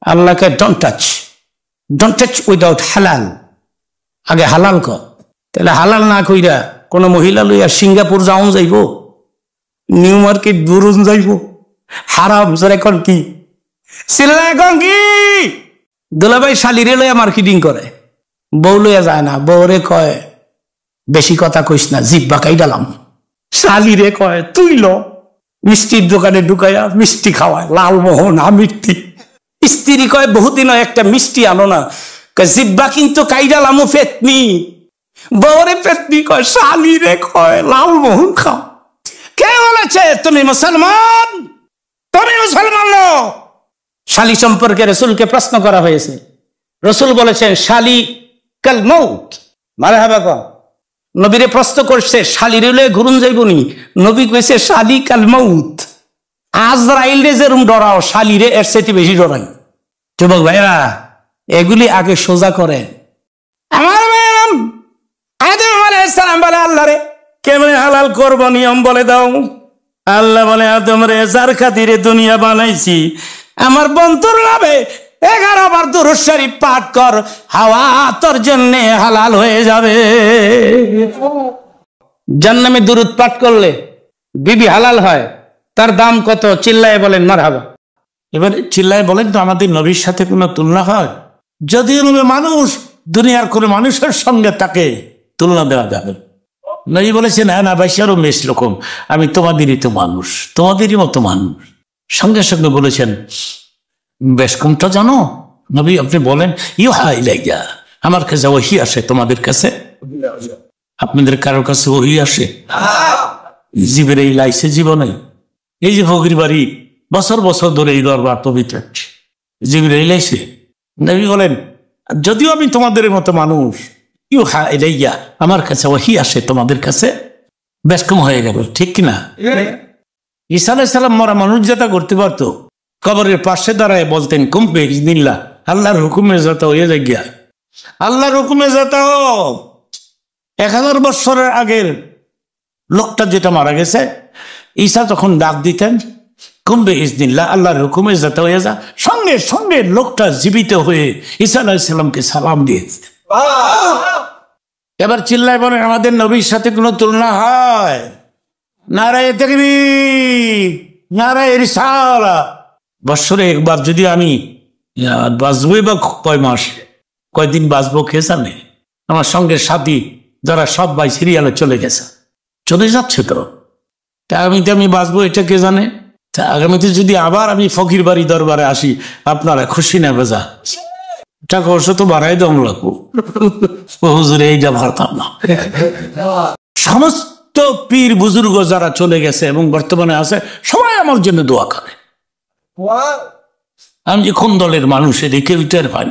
আল্লাহকে ডোন্ট টাচ উইদাউট হালাল, আগে হালাল কর। তাহলে হালাল না কইরা কোন মহিলা লইয়া সিঙ্গাপুর যাওন যাইব, নিউ মার্কেট বুরুন যাইব, হারাম জোরে কোন কি সিল্লা কোন কি? দুলাভাই শালিরে লইয়া মার্কেটিং করে, বউ লইয়া যায় না। বউরে কয় বেশি কথা কইস না, জিব্বা কাইডালাম। শালিরে কয় তুই ল, মিষ্টির দোকানে ঢুকাইয়া মিষ্টি খাওয়ায়, লালমোহন আমির্তি। স্ত্রী কয় বহুদিন একটা মিষ্টি আনো না, জিব্বা কিন্তু কাইডালামো ফেতনি। বউরে ফেতনি কয়, শালিরে কয় লালমোহন খাও। কে বলেছে তুমি মুসলমান? তুমি মুসলমান ন? শালি সম্পর্কে রসুলকে প্রশ্ন করা হয়েছে, রসুল বলেছেন শালি কাল মউত। মারহাবা কও। নবীরে প্রশ্ন করছে শালিরে লয়ে ঘুরুন যাইবনি, নবী কইছে শালি কাল মউত। আজরাইলে যেরকম ডরাও, শালিরে এর চাইতে বেশি ডরাই। যুবক ভাইরা এগুলি আগে সোজা করেন। আমার ম্যাডাম আদম আলাইহিস সালাম বলে আল্লাহ রে কেমনে হালাল করব নিয়ম বলে দাও। আল্লাহ বলে আদম রে যার খাতিরে দুনিয়া বানাইছি আমার বন্ধুর লাভে 11 বার দুরূদ শরীফ পাঠ কর, হাওয়া তোর জন্য হালাল হয়ে যাবে। জান্নামে দুরূদ পাঠ করলে বিবি হালাল হয়, তার দাম কত? চিল্লায় বলেন মারহাবা। এবার চিল্লায় বলেন তো আমাদের নবীর সাথে কোনো তুলনা হয়? যদি নবী মানুষ, দুনিয়ার কোনো মানুষের সঙ্গে তাকে তুলনা দেওয়া যাবে? নবী বলেছেন হ্যাঁ না বাইশারও মেষ রকম, আমি তোমাদেরই তো মানুষ, তোমাদেরই মতো মানুষ। সঙ্গে সঙ্গে বলেছেন বেশ কমটা জানো নবী? আপনি বলেন ইউহা ইলাইয়া, আমার কাছে ওহী আসে, তোমাদের কাছে? আপনাদের কারোর কাছে ওহী আসে? জিবরাইল আইছে জীবনে? এই যে ফকির বাড়ি বছর বছর ধরে এই দরবার পবিত্র জিবরাইল আইছে। নবী বলেন যদিও আমি তোমাদের মতো মানুষ, ইউহা ইলাইয়া, আমার কাছে ওহী আসে, তোমাদের কাছে বেশ কম হয়ে গেল, ঠিক কিনা? ঈসা আলাইহিস সালাম মরা মানুষ যাতা করতে পারতো, কবরের পাশে দাঁড়ায় বলতেন কুম বিইজনিল্লাহ, আল্লাহর হুকুমে যাতা হয়ে যায় গিয়া, আল্লাহর হুকুমে যাতা। 1000 বছরের আগের লোকটা যেটা মারা গেছে, ঈসা তখন ডাক দিতেন কুম বিইজনিল্লাহ, আল্লাহর হুকুমে যাতা হয়ে যা, সঙ্গে সঙ্গে লোকটা জীবিত হয়ে ঈসা আলাইহিস সালামকে সালাম দিয়েছে। এবার চিল্লায় বলেন আমাদের নবীর সাথে কোনো তুলনা হয়? নারায়ে তাকবীর, নারায়ে রিসালাত। বৎসরে একবার যদি আমি বাঁচবই বা কয় মাস, কয়দিন বাঁচবো কে জানে? আমার সঙ্গে সাথী যারা সব ভাই সিরিয়ালে চলে গেছে, চলে যাচ্ছে তো, তা আমি বাঁচবো এটা কে জানে? তা আগামীতে যদি আবার আমি ফকির বাড়ি দরবারে আসি, আপনারা খুশি না বেজা? টাকা অবশ্য তো বাড়াই দম লাগবো, হুজুরে এইটা ভারতাম না। সমস্ত পীর বুজুর্গ যারা চলে গেছে এবং বর্তমানে আছে, সবাই আমার জন্য দোয়া করে। আমি যে কোন দলের মানুষ এদিকে উইটার পাই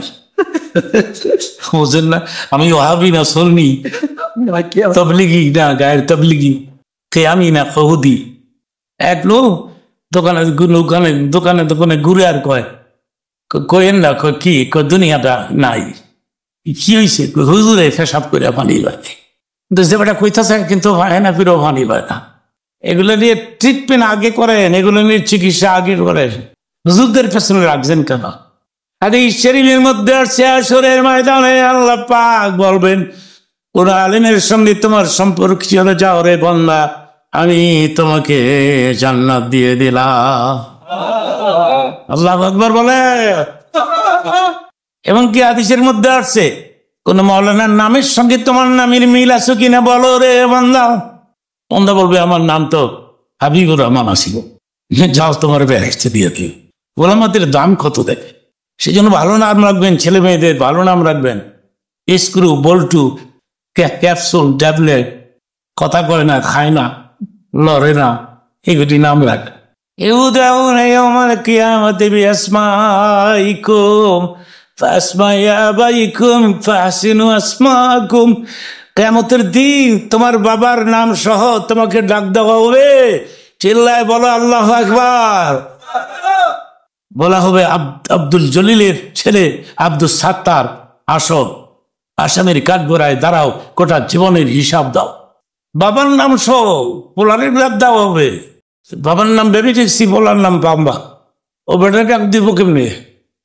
বুঝেন না? আমি ওয়াহাবি না সুন্নি, তাবলিগি না গায়ের তাবলিগি, আমি না কহুদি। এক লোক দোকানে দোকানে দোকানে ঘুরে আর কয় কয়েন না কি দুনিয়াটা নাই, কি হয়েছে? হুজুরে ফেসাব করে পানি পায়, কিন্তু যে বেটা কইতাছে কিন্তু হয় না, ফিরেও পানি পায় না। এগুলো নিয়ে ট্রিটমেন্ট আগে করেন, এগুলো নিয়ে চিকিৎসা আগে করেন, হুজুরদের পেছনে রাখছেন কেন? হাদিস শরীফের মধ্যে আসছে হাশরের ময়দানে আল্লাহ পাক বলবেন কোন আলেমের সঙ্গে তোমার সম্পর্ক ছিল, যাও রে বান্দা আমি তোমাকে জান্নাত দিয়ে দিলাম। আল্লাহু আকবার বলে। এবং কি হাদিসের মধ্যে আসছে কোন মাওলানার নামের সঙ্গে তোমার নামের মিল আছে কিনা বলো রে বান্দা। বান্দা বলবে আমার নাম তো হাবিবুর রহমান আসিব, যাও তোমার বেহেশতে দিয়ে দিও। ওলামাদের দাম কত দেখে, সেই জন্য ভালো নাম রাখবেন, ছেলে মেয়েদের ভালো নাম রাখবেন। স্ক্রু, বল্টু, ক্যাপসুল, ট্যাবলেট, কথা কয় না, খায় না, লড়ে না, এগুলি নাম রাখ। আমার কিয়ামতে বিআসমাইকুম ফাসমাই আবাইকুম ফাহসিনু আসমাকুম। কিয়ামতের দিন তোমার বাবার নাম সহ তোমাকে ডাক দেওয়া হবে, চিল্লায় বলো আল্লাহু আকবার। বলা হবে আব্দুল জলিলের ছেলে আব্দুল সাত্তার, আসো আসামের কাঠগড়ায় দাঁড়াও, গোটা জীবনের হিসাব দাও। বাবার নাম সহ পোলারের ডাক দেওয়া হবে। বাবার নাম বেবি ট্যাক্সি, পোলার নাম পাম্বা। ও বেটা ডাক দিব কেমনি?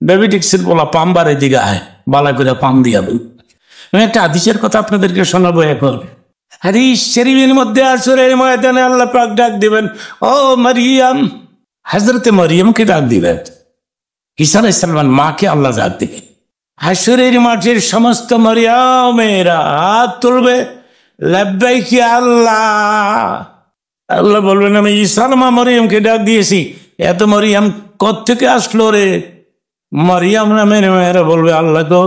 বেবি ট্যাক্সির পোলা পাম্বার এদিকে আয়, বালা করে পাম দিয়া বল। আমি একটা হাদিসের কথা আপনাদেরকে শোনাবো এখন। হাদিস শরীফের মধ্যে হাশরের ময়দানে আল্লাহ পাক ডাক দিবেন, ও মারিয়াম। হযরতে মারিয়ামকে ডাক দিবেন। ঈসা আলাইহিস সালামের মাকে আল্লাহ ডাক দিবেন। হাশরের মাঠের সমস্ত মারিয়ামেরা হাত তুলবে, লাব্বাইক ইয়া আল্লাহ। আল্লাহ বলবেন আমি ঈসার মা মারিয়ামকে ডাক দিয়েছি, এত মারিয়াম কোত্থেকে আসলো রে? মারিয়াম নামের মেয়েরা বলবে আল্লাহ গো,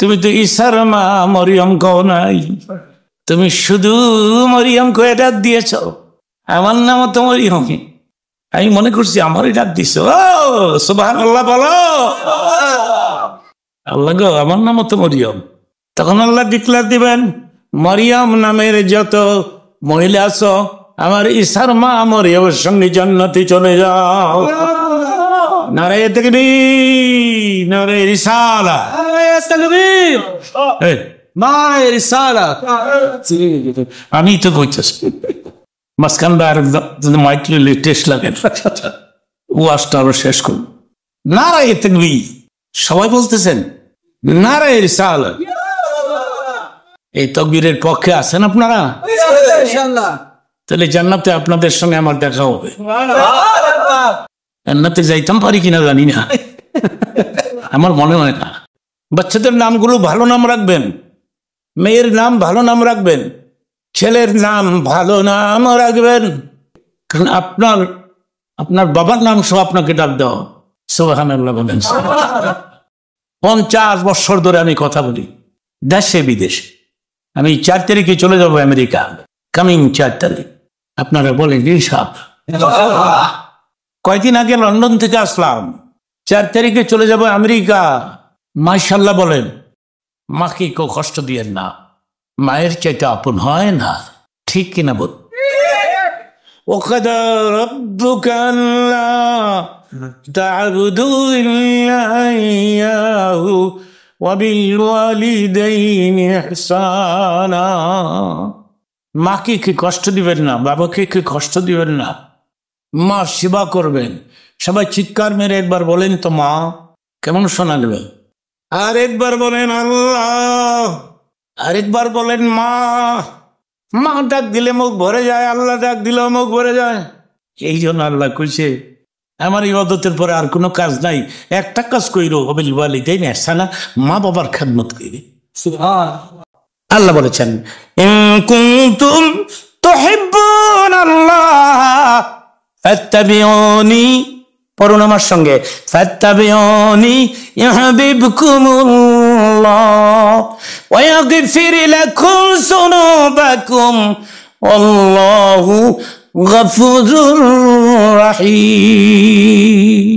তুমি তো ঈসার মা মরিয়ম কও নাই, তুমি শুধু মরিয়ম কয়ে ডাক দিয়েছ। আমার নামও তো মরিয়ম, আমি মনে করছি আমারই ডাক দিছ। ও সুবহানাল্লাহ বলো। আল্লাহ গো, আমার নামও তো মরিয়ম। তখন আল্লাহ ডিক্লার দিবেন, মরিয়ম নামের যত মহিলা আছো আমার ঈসার মা মরিয়মের সঙ্গে জান্নাতে চলে যাও। নারে তাকবীর, নারে রিসালাত, নারে রিসালাত। আমি তো কইতেছি মাঝখানবার মাইক্রোলি টেস্ট লাগে, ওয়াজটা আরো শেষ করুন। নারে তাকবীর, সবাই বলতেছেন নারে রিসালাত। এই তাকবীরের পক্ষে আছেন আপনারা? ইনশাআল্লাহ। তাহলে জান্নাতে আপনাদের সঙ্গে আমার দেখা হবে। জান্নাতে যাইতাম পারি কিনা জানি না, আমার মনে হয় না। বাচ্চাদের নামগুলো ভালো নাম রাখবেন, মেয়ের নাম ভালো নাম রাখবেন, ছেলের নাম ভালো নাম রাখবেন, কারণ আপনার বাবার নাম সহ আপনাকে ডাক দাও। সুবহানাল্লাহ বলেন। 50 বছর ধরে আমি কথা বলি দেশে বিদেশে। আমি 4 তারিখে চলে যাবো আমেরিকা, কামিং 4 তারিখ। আপনারা বলেন ইনশাআল্লাহ। কয়েকদিন আগে লন্ডন থেকে আসলাম, 4 তারিখে চলে যাব আমেরিকা। মাশাআল্লাহ বলেন। মাকে কেউ কষ্ট দিয়েন না, মায়ের চাইতে আপন হয় না, ঠিক কিনা বল? وَقَضَى رَبُّكَ أَلَّا تَعْبُدُوا إِلَّا إِيَّاهُ وَبِالْوَالِدَيْنِ إِحْسَانًا। মাকে কি কষ্ট দিবেন না, বাবাকে কি কষ্ট দিবেন না, মা সেবা করবেন। সবাই চিৎকার মেরে একবার বলেন তো মা, কেমন শোনা গেল? আর একবার বলেন আল্লাহ, আরেকবার বলেন মা। মা ডাক দিলে মুখ ভরে যায়, আল্লাহ ডাক দিলেও মুখ ভরে যায়। এই জন্য আল্লাহ কইছে আমার ইবাদতের পরে আর কোনো কাজ নাই, একটা কাজ কইরো, বিল ওয়ালিদাইনি ইহসানা, মা বাবার খেদমত কইরে। সুবহানাল্লাহ। আল্লাহ বলেছেন ইন কুনতুম তুহিব্বুনাল্লাহ ফাত্তাবিউনি, পড়ুন আমার সঙ্গে, ফাত্তাবিউনি ইউহিব্বুকুমুল্লাহ ওয়া ইয়াগফির লাকুম যুনুবাকুম আল্লাহু গফুরুর রহিম।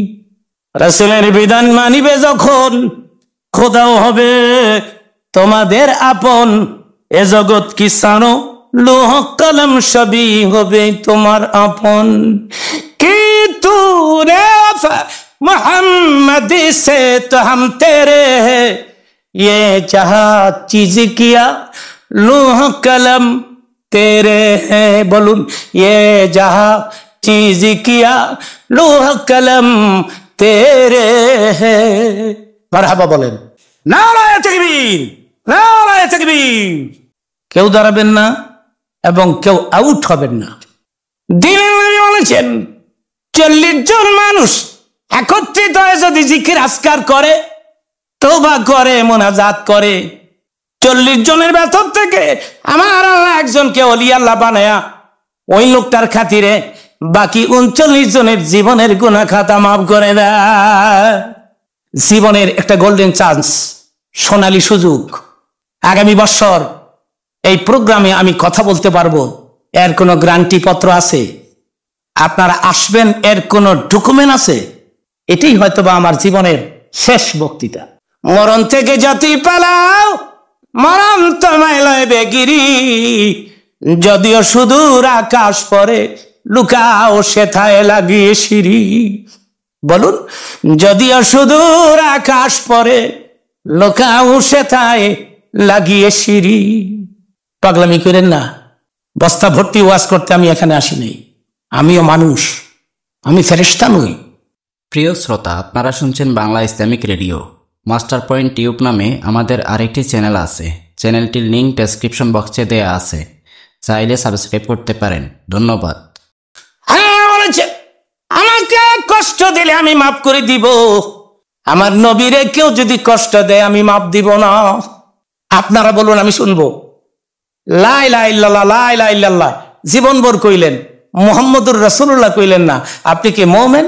রাসূলের বিধান মানিবে যখন, খোদাও হবে তোমাদের আপন। এ জগৎ কি সানো, লোহ কলম সবই হবে তোমার আপন। কি তু রে মোহাম্মদ সে তো हम तेरे हैं, ये जहां चीज किया लोह कलम तेरे हैं। बोलून ये जहां चीज किया लोह कलम तेरे हैं। মারহাবা বলেন। নারায়ে তাকবীর, নারায়ে তাকবীর। কেউ দাঁড়াবেন না এবং কেউ আউট হবেন না। দিনের নবী বলেছেন 40 জন মানুষ একত্রিত হয়ে যদি জিকির আজকার করে, তওবা করে, মুনাজাত করে, 40 জনের ভেতর থেকে আমার আল্লাহ একজনকে ওলি আল্লাহ বানায়া ওই লোকটার খাতিরে বাকি 39 জনের জীবনের গুনাহ খাতা মাফ করে দেয়। জীবনের একটা গোল্ডেন চান্স, সোনালী সুযোগ। আগামী বছর এই প্রোগ্রামে আমি কথা বলতে পারবো, এর কোনো গ্যারান্টি পত্র আছে? আপনারা আসবেন, এর কোনো ডকুমেন্ট আছে? এটাই হয়তোবা আমার জীবনের শেষ বক্তৃতা। মরণ থেকে জাতি পালাও, মরণ তোমায় লইবে গিরি, যদিও সুদূর আকাশ পরে লুকাও সেথায় লাগিয়ে সিঁড়ি। বলুন, যদিও সুদূর আকাশ পরে লুকাও সেথায় লাগিয়ে সিঁড়ি। পাগলামি করেন না। বস্তা ভর্তি ওয়াজ করতে আমি এখানে আসিনি। আমিও মানুষ, আমি ফেরেশতা নই। প্রিয় শ্রোতা, আপনারা শুনছেন Bangla Islamic radio. Master point tube নামে আমাদের আরেকটি চ্যানেল আছে। চ্যানেলটির লিঙ্ক ডেসক্রিপশন বক্সে দেয়া আছে, চাইলে সাবস্ক্রাইব করতে পারেন। ধন্যবাদ। আমাকে কষ্ট দিলে আমি মাফ করে দিব, আমার নবীরে কেউ যদি কষ্ট দেয় আমি মাফ দিব না। আপনারা বলুন, আমি শুনবো। লা ইলাহা ইল্লাল্লাহ, লা ইলাহা ইল্লাল্লাহ জীবনভর কইলেন, মুহাম্মদুর রাসূলুল্লাহ কইলেন না। আপনি কি মুমিন?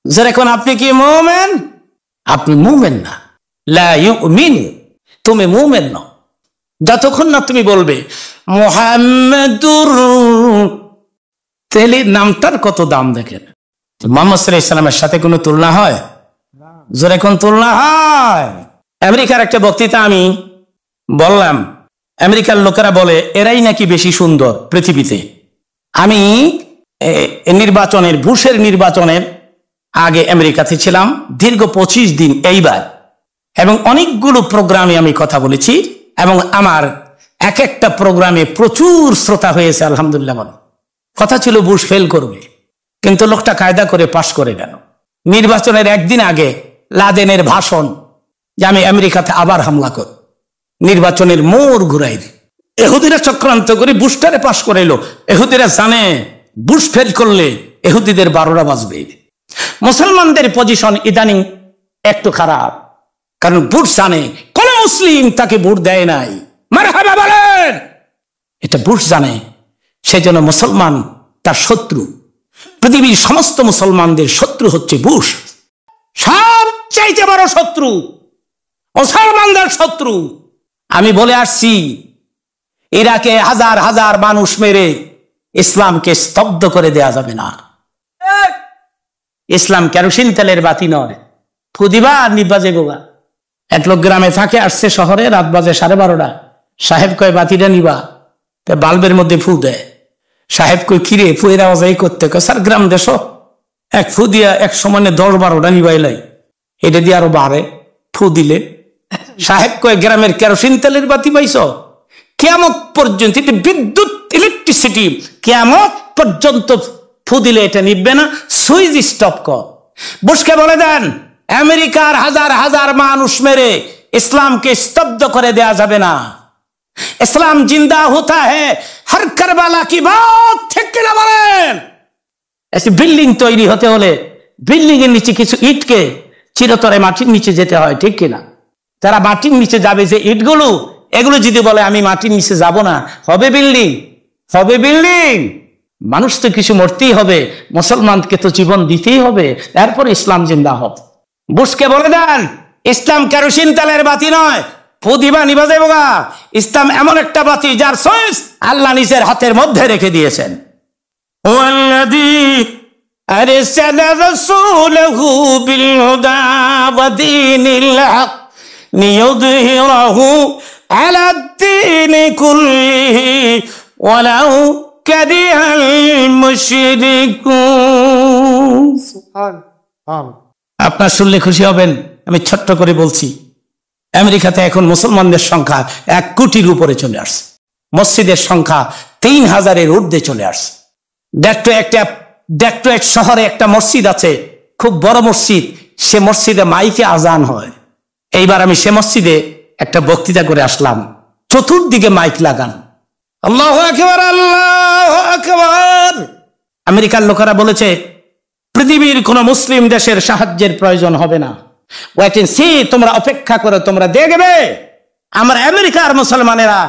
যেরকম আপনি কি মুমিন? আপনি মুমিন না। লা ইউমিন, তুমি মুমিন না যতক্ষণ না তুমি বলবে মুহাম্মাদুর। তেলির নামটার কত দাম দেখেন। মুহাম্মদ সাল্লাল্লাহু আলাইহি সাল্লামের সাথে কোনো তুলনা হয়? যেরকম তুলনা হয়। আমেরিকার একটা বক্তৃতা আমি বললাম, আমেরিকার লোকেরা বলে এরাই নাকি বেশি সুন্দর পৃথিবীতে। আমি নির্বাচনের, বুশের নির্বাচনের আগে আমেরিকাতে ছিলাম দীর্ঘ 25 দিন এইবার, এবং অনেকগুলো প্রোগ্রামে আমি কথা বলেছি, এবং আমার এক একটা প্রোগ্রামে প্রচুর শ্রোতা হয়েছে আলহামদুলিল্লাহ। কথা ছিল বুশ ফেল করবে, কিন্তু লোকটা কায়দা করে পাশ করে গেল। নির্বাচনের একদিন আগে লাদেনের ভাষণ যে আমি আমেরিকাতে আবার হামলা কর, নির্বাচনের মোড় ঘুরাই দিই। এহুদিরা চক্রান্ত করে বুশটারে পাশ করে এলো। এহুদিরা জানে বুশ ফেল করলে এহুদিদের 12টা বাজবে। মুসলমানদের পজিশন ইদানিং একটু খারাপ, কারণ বুশ জানে কোন মুসলিম তাকে ভোট দেয় নাই। মারহাবা বলেন। এটা বুশ জানে, সেজন্য মুসলমান তার শত্রু। পৃথিবীর সমস্ত মুসলমানদের শত্রু হচ্ছে বুশ, সবচাইতে বড় শত্রু মুসলমানদের শত্রু। আমি বলে আসছি, ইরাকে হাজার হাজার মানুষ মেরে ইসলামকে স্তব্ধ করে দেয়া যাবে না। ইসলাম কেরোসিন তেলের বাতি নয়, ফুদিবা আর নিবাজে গোবা। এক লোক গ্রামে থাকে, আসছে শহরে, রাত বাজে 12:30। সাহেব কয় বাতিটা নিবা, বাল্বের মধ্যে ফু দেয়। সাহেব কই কিরে ফুয়ের আওয়াজ এই করতে, স্যার গ্রাম দেশ এক ফু দিয়া এক সমানে 10-12টা নিবাইলাই, এটা দিয়ে আরো বাড়ে ফু দিলে। সাহেব কয় গ্রামের কেরোসিন তেলের বাতি পাইছ? কিয়ামত পর্যন্ত, এটা বিদ্যুৎ, ইলেকট্রিসিটি, কিয়ামত পর্যন্ত ফু দিলে এটা নিবে না, সুইচ স্টপ কর। বুশকে বলে দেন আমেরিকার হাজার হাজার মানুষ মেরে ইসলামকে স্তব্ধ করে দেয়া যাবে না। ইসলাম জিন্দা হোতা হ্যায় হর কারবালা কি বাত, ঠিক কিনা বলেন? বিল্ডিং তৈরি হতে হলে বিল্ডিং এর নিচে কিছু ইটকে চিরতরে মাটির নিচে যেতে হয়, ঠিক কিনা? যারা মাটির নিচে যাবে যে ইটগুলো, এগুলো যদি বলে আমি মাটির নিচে যাব না, হবে বিল্ডিং? হবে বিল্ডিং? মানুষ তো কিছু মরতেই হবে, মুসলমানকে তো জীবন দিতেই হবে, এরপর ইসলাম জিন্দা হবে। বুশকে বলে দেন ইসলাম কেরোসিন তেলের বাতি নয়, ফু দিবা নিভা যাবে গা। ইসলাম এমন একটা বাতি যার সুইচ আল্লাহ নিজের হাতের মধ্যে রেখে দিয়েছেন। ওয়াল্লাযী আরসালা রাসূলাহু বিল হুদা ওয়া দীনিল হক লিইয়ুযহিরাহু আলাদ-দীনি কুল্লিহি ওয়ালাউ কারিহাল মুশরিকুন। সুবহান। আপনার শুনলে খুশি হবেন, আমি ছোট্ট করে বলছি। আমেরিকাতে এখন মুসলমানদের সংখ্যা 1 কোটির উপরে চলে আসছে, মসজিদের সংখ্যা 3000-এর ঊর্ধ্বে চলে আসছে। ডেট্রয়েট শহরে একটা মসজিদ আছে, খুব বড় মসজিদ, সে মসজিদে মাইকে আজান হয়, এইবার আমি সে মসজিদে একটা বক্তৃতা করে আসলাম, চতুর্দিকে মাইক লাগান, আল্লাহু আকবার, আল্লাহু আকবার। আমেরিকার লোকেরা বলেছে পৃথিবীর কোন মুসলিম দেশের সাহায্যের প্রয়োজন হবে না, ওয়েট এন্ড সি, তোমরা অপেক্ষা করো, তোমরা দেখবে আমরা আমেরিকার মুসলমানেরা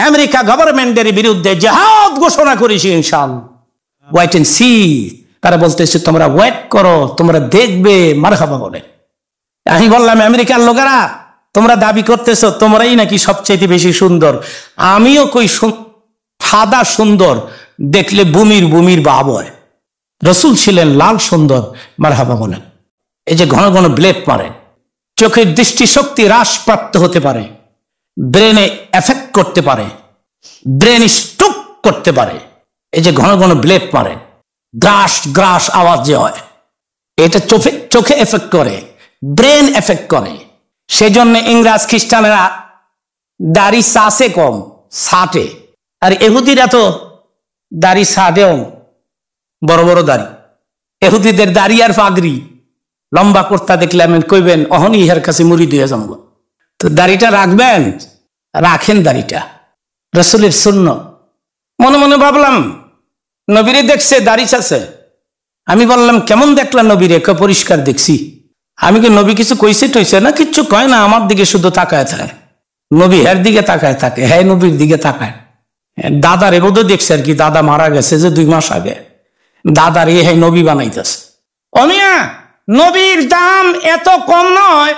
আমেরিকা গভর্নমেন্টের বিরুদ্ধে জিহাদ ঘোষণা করেছি ইনশাআল্লাহ, ওয়েট এন্ড সি। তারা বলতেছে তোমরা ওয়েট করো, তোমরা দেখবে, মারহাবা বলে। আমি বললাম আমেরিকার লোকেরা তোমরা দাবি করতেছো তোমরাই নাকি সবচেয়ে বেশি সুন্দর, আমিও কই সাদা সুন্দর, দেখলে বুমির বুমির ভাব হয়। রসুল ছিলেন লাল সুন্দর, মারহাবা বলেন। এই যে ঘন ঘন ব্লেড মারে, চোখের দৃষ্টিশক্তি হ্রাসপ্রাপ্ত হতে পারে, ব্রেনে এফেক্ট করতে পারে, ব্রেন স্ট্রোক করতে পারে। এই যে ঘন ঘন ব্লেড মারে, গ্রাস গ্রাস আওয়াজ যে হয়, এটা চোখে এফেক্ট করে, ব্রেন এফেক্ট করে। সেজন্য ইংরেজ খ্রিস্টানেরা দাড়ি সাসে কম, সাটে, আর ইহুদিরা তো দাড়ি সাটেও বড় বড় দাড়ি। ইহুদিদের দাড়ি আর পাগড়ি লম্বা করতে দেখলে আমি কইবেন অহনি ইহার কাছে মুড়ি দিয়ে যাবো। তো দাড়িটা রাখবেন, রাখেন দাড়িটা, রসুলের সুন্নাত। মনে মনে ভাবলাম নবীরে দেখছে দাড়ি আছে। আমি বললাম কেমন দেখলাম নবীরে? পরিষ্কার দেখছি। আমি কি নবী কিছু কইছে টইছে না? কিচ্ছু কয় না, আমার দিকে শুধু তাকায় থাকে। নবী হের দিকে তাকায় থাকে, হ্যাঁ নবীর দিকে তাকায়। দাদার এর দেখছে আর কি, দাদা মারা গেছে যে 2 মাস আগে, দাদার এ হ্যাঁ নবী বানাইতেছে। অমিয়া নবীর দাম এত কম নয়,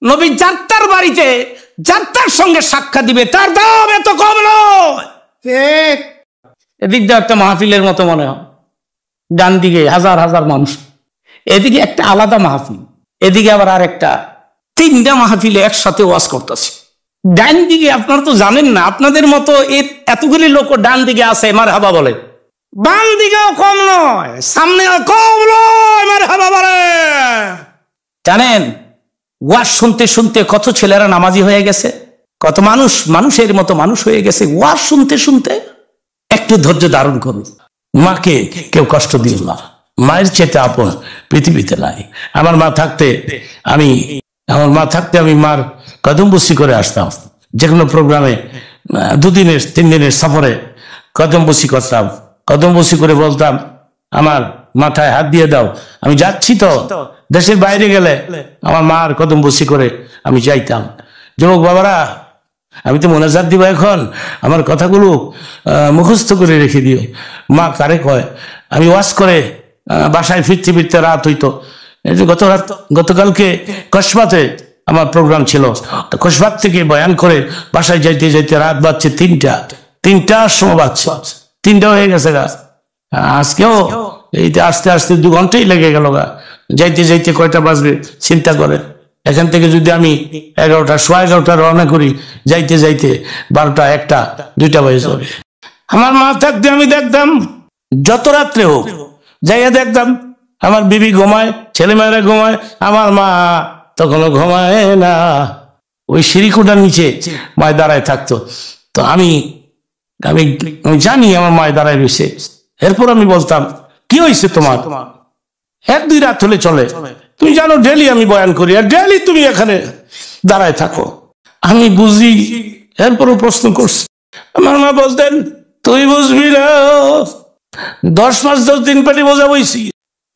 নবী যাত্রার বাড়িতে যাত্রার সঙ্গে সাক্ষাৎ দিবে, তার দাম এত কম নয়। এদিক দিয়ে একটা মাহফিলের মতো মনে হয়, ডান দিকে হাজার হাজার মানুষ, এদিকে একটা আলাদা মাহফিল, এদিকে আবার আর একটা, 3টা মাহফিলে একসাথে ওয়াজ করতেছে। ডান দিকে আপনারা তো জানেন না, আপনাদের মতো এতগুলি লোক ডান দিকে আছে, মারহাবা বলে। বাম দিকেও কম নয়, সামনে কম নয়, মারহাবা বলে। জানেন ওয়াজ শুনতে শুনতে কত ছেলেরা নামাজি হয়ে গেছে, কত মানুষ মানুষের মতো মানুষ হয়ে গেছে ওয়াজ শুনতে শুনতে। একটু ধৈর্য ধারণ করুন, মাকে কেউ কষ্ট দিল না, মায়ের চেয়ে আপন পৃথিবীতে নাই। আমার মা থাকতে আমি মার কদম বসি করে আসতাম, যে কোনো প্রোগ্রামে 2 দিনের 3 দিনের সফরে কদম বসি করতাম, কদম বসি করে বলতাম আমার মাথায় হাত দিয়ে দাও, আমি যাচ্ছি তো দেশের বাইরে গেলে আমার মার কদম বসি করে আমি যাইতাম। যুবক বাবারা, আমি তো মোনাজাত দিব এখন, আমার কথাগুলো মুখস্থ করে রেখে দিও। মা কারে কয়, আমি ওয়াজ করে বাসায় ফিরতে ফিরতে রাত হইতো। গতকালকে কসবাতে আমার প্রোগ্রাম ছিল, কসবাত থেকে বয়ান করে বাসায় যাইতে যাইতে রাত বাজছে 3টার সময় বাজছে, 3টা হয়ে গেছে গা। আজকেও এই আস্তে আস্তে 2 ঘন্টাই লেগে গেল গা, যাইতে যাইতে কয়টা বাজবে চিন্তা করে। এখান থেকে যদি আমি 11টা 11:15 রওনা করি, যাইতে যাইতে 12টা 1টা 2টা বেজে যাবে। আমার মা থাকতে আমি দেখতাম যত রাত্রে হোক যাইয়া দেখতাম আমার বিবি ঘুমায়, ছেলেমেয়েরা ঘুমায়, আমার মা তখনও ঘুমায় না। ওই সিঁড়িকুটার নিচে মায় দাঁড়ায় থাকতো। তো আমি জানি আমার মায় দাঁড়ায় রয়েছে। এরপর আমি বলতাম কি হয়েছে তোমার? 1-2 রাত হলে চলে, তুমি জানো ডেলি আমি বয়ান করি আর ডেলি তুমি এখানে দাঁড়ায় থাকো। আমি বুঝি, এরপরও প্রশ্ন করছি। আমার মা বলতেন তুই বুঝবি না, 10 মাস 10 দিন পেটে বোঝা বইছি।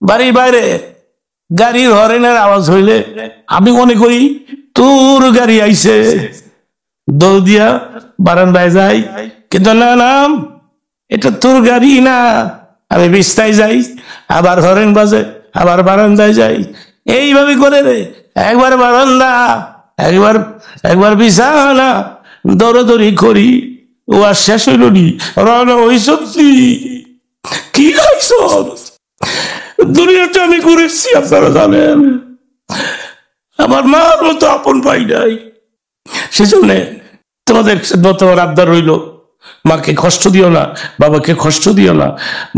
বাড়ির বাইরে গাড়ির হরেনের আওয়াজ হইলে আমি মনে করি তোর গাড়ি আইছে, দৌড় দিয়া বারান্দায় যাই, কিন্তু না না এটা তোর গাড়ি না। আমি বিস্তায় যাই, আবার হরেন বাজে, আবার বারান্দায় যাই, এইভাবে করে রে। একবার বারান্দা, একবার বিছানা, দৌড়দৌড়ি করি। ও আর শেষ হইল নি, রওনা হই সত্যি। কি খাইছ? দুনিয়াতে আমি ঘুরেছি, আপনারা জানেন, আমার মার মতো আপন পাই নাই। সেজন্য তোমাদের মতো আমার আবদার রইল, মাকে কষ্ট দিও না, বাবাকে কষ্ট দিও না।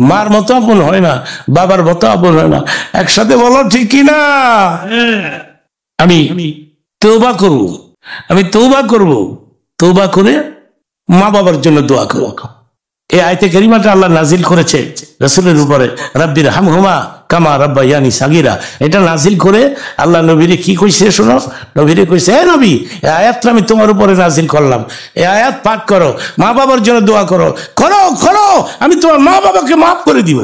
মার মতো আপন হয় না, বাবার মতো আপন হয় না। একসাথে বলো ঠিক কিনা? আমি তওবা করব, তওবা করে মা বাবার জন্য দোয়া করব। এই আয়াতে কারিমাটা আল্লাহ নাজিল করেছে রাসূলের উপরে, রাব্বির হামহুমা কামা রাব্বায়ানি সাগীরা, এটা নাজিল করে আল্লাহ নবীরে কি কইছে শোনো। নবীরে কইছে, হে নবী, এই আয়াতটা আমি তোমার উপরে নাজিল করলাম, এই আয়াত পাঠ করো, মা বাবার জন্য দোয়া করো, করো, আমি তোমার মা বাবাকে মাফ করে দিব।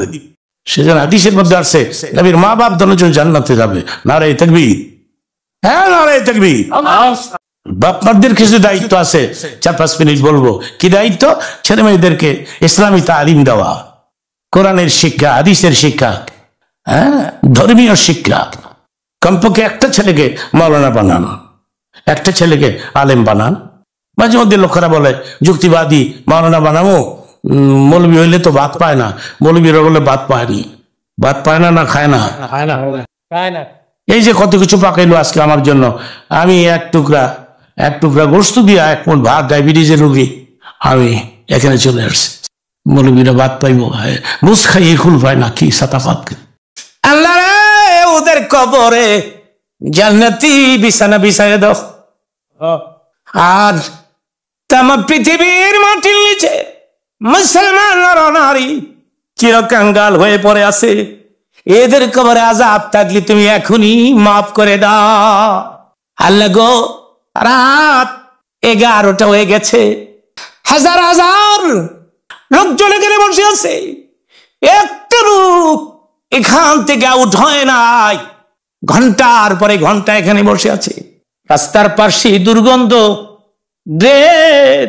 সেজন্য হাদিসের মধ্যে আসছে নবীর মা বাপ দুজন জান্নাতে যাবে। নারে তাকবীর, হ্যাঁ নারে তাকবীর। বাপ মাদের কিছু দায়িত্ব আছে, 4-5 মিনিট বলবো। কি দায়িত্ব? ছেলে মেয়েদেরকে ইসলামী তালিম দেওয়া, কোরআনের শিক্ষা, হাদিসের শিক্ষা, হ্যাঁ, ধর্মীয় শিক্ষা। কমপক্ষে একটা ছেলেকে মাওলানা বানান, একটা ছেলেকে আলেম বানান। মাঝে মধ্যে লোকেরা বলে যুক্তিবাদী, মাওলানা বানাবো, মৌলবী হইলে তো ভাত পায় না। মৌলবীরা বলে ভাত পায়নি, ভাত পায় না, না খায় না। এই যে কত কিছু পাকাইলো আজকে আমার জন্য। আমি এক টুকরা গোস্ত দিয়া 1 মুঠ ভাত, ডায়াবেটিসের রোগী, আমি এখানে চলে আসছি। মৌলবীরা ভাত পাইব, মুস খাইয়ে খুল পায় না, কি সাতাফাত। আল্লাহ রে, ওদের কবরে জান্নাতি বিছানা বিছাইয়ে দাও। আর তাম পৃথিবীর মাটির নিচে মুসলমান নারী চিরকাঙ্গাল হয়ে পড়ে আছে, এদের কবরে আযাব থাকলে তুমি এখনই মাফ করে দাও। আল্লাহ গো, রাত 11টা হয়ে গেছে, হাজার লোকজন এখানে বসে আছে, একটা লোক এখান থেকে আউট হয় নাই। ঘন্টার পরে ঘন্টা এখানে বসে আছে। রাস্তার পাশে দুর্গন্ধ ড্রেন,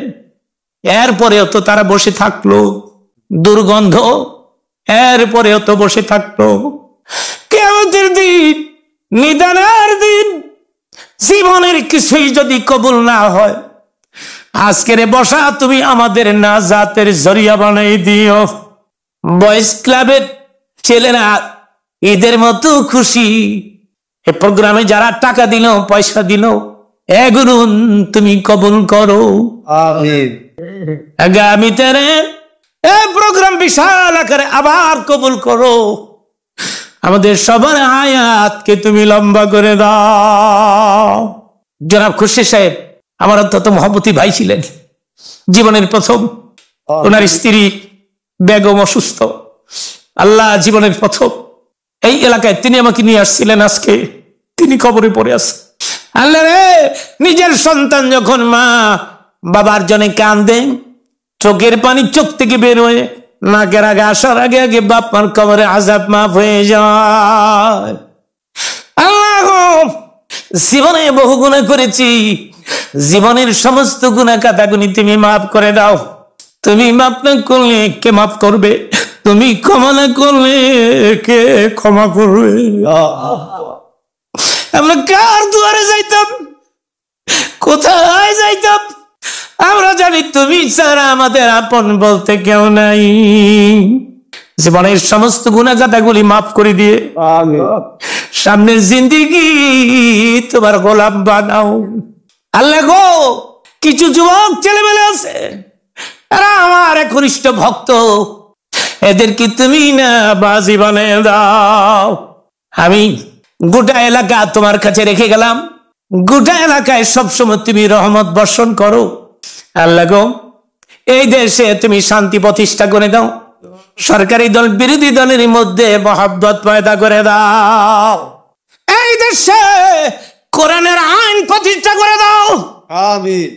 এরপরেও তো তারা বসে থাকলো। দুর্গন্ধ, এরপরেও তো বসে থাকলো। কিয়ামতের দিন, নিদানের দিন, জীবনের কিছুই যদি কবুল না হয়, আজকের বসা তুমি আমাদের নাজাতের জরিয়া বানাই দিও। বয়েজ ক্লাবের ছেলেরা ঈদের মতো খুশি, এ প্রোগ্রামে যারা টাকা দিল, পয়সা দিল, এগুলো তুমি কবুল করো। আগামীতে এই প্রোগ্রাম বিশাল আকারে আবার কবুল করো। আমাদের সবার হায়াতকে তুমি লম্বা করে দাও। জনাব খুরশিদ সাহেব আমার অত্যন্ত মহব্বতী ভাই ছিলেন। জীবনের প্রথম ওনার স্ত্রী বেগম অসুস্থ, আল্লাহ জীবনের প্রথম এই এলাকায় তিনি আমাকে নিয়ে আসছিলেন। আজকে তিনি কবরে পড়ে আছে। আল্লাহ রে, নিজের সন্তান যখন মা বাবার জন্য কান্দে, চোখের পানি চোখ থেকে বের হয়ে নাকের আগে আসার আগে আগে বাপ মার কবরে আযাব মাফ হয়ে যায়। আল্লাহ, জীবনে বহু গুনাহ করেছি, জীবনের সমস্ত গুনাহ কাটাগুনি তুমি মাফ করে দাও। তুমি মাফ না করলে কে মাফ করবে? তুমি ক্ষমা না করলে কে ক্ষমা করবে? আমরা কার দুয়ারে যাইতাম, কোথায় যাইতাম? আমরা জানি তুমি ছাড়া আমাদের আপন বলতে কেউ নাই। জীবনের সমস্ত গুনাহগাতাগুলি মাফ করে দিয়ে সামনের জিন্দেগি তোমার গোলাম বানাও। আল্লাহ গো, কিছু যুবক ছেলেমেয়ে আছে, এরা আমার একনিষ্ঠ ভক্ত, এদেরকে তুমি না বাজি বানিয়ে দাও। আমি গোটা এলাকা তোমার কাছে রেখে গেলাম, গোটা এলাকায় সবসময় তুমি রহমত বর্ষণ করো। আল্লাহ গো, এই দেশে তুমি শান্তি প্রতিষ্ঠা করে দাও, সরকারি দল বিরোধী দলের মধ্যে মহব্বত পয়দা করে দাও, এই দেশে কোরআনের আইন প্রতিষ্ঠা করে দাও। আমিন।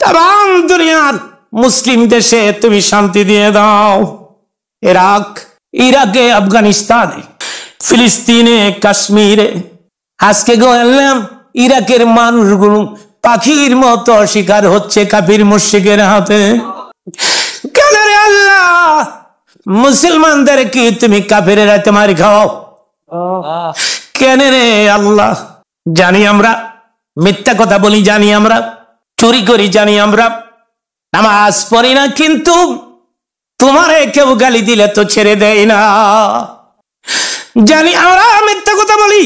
তাম দুনিয়ার মুসলিম দেশে তুমি শান্তি দিয়ে দাও। ইরাকে, আফগানিস্তানে, ফিলিস্তিনে, কাশ্মীরে, আজকে গো আল্লাহ ইরাকের মানুষগুলো পাখির মতো শিকার হচ্ছে কাফির মুশরিকের হাতে। কেন রে আল্লাহ, মুসলমানদেরকে তুমি কাফিরের হাতে মারি খাও কেন রে আল্লাহ? জানি আমরা মিথ্যা কথা বলি, জানি আমরা চুরি করি, জানি আমরা নামাজ পড়ি না, কিন্তু তোমারে কেউ গালি দিলে তো ছেড়ে দেয় না। জানি আমরা মিথ্যা কথা বলি,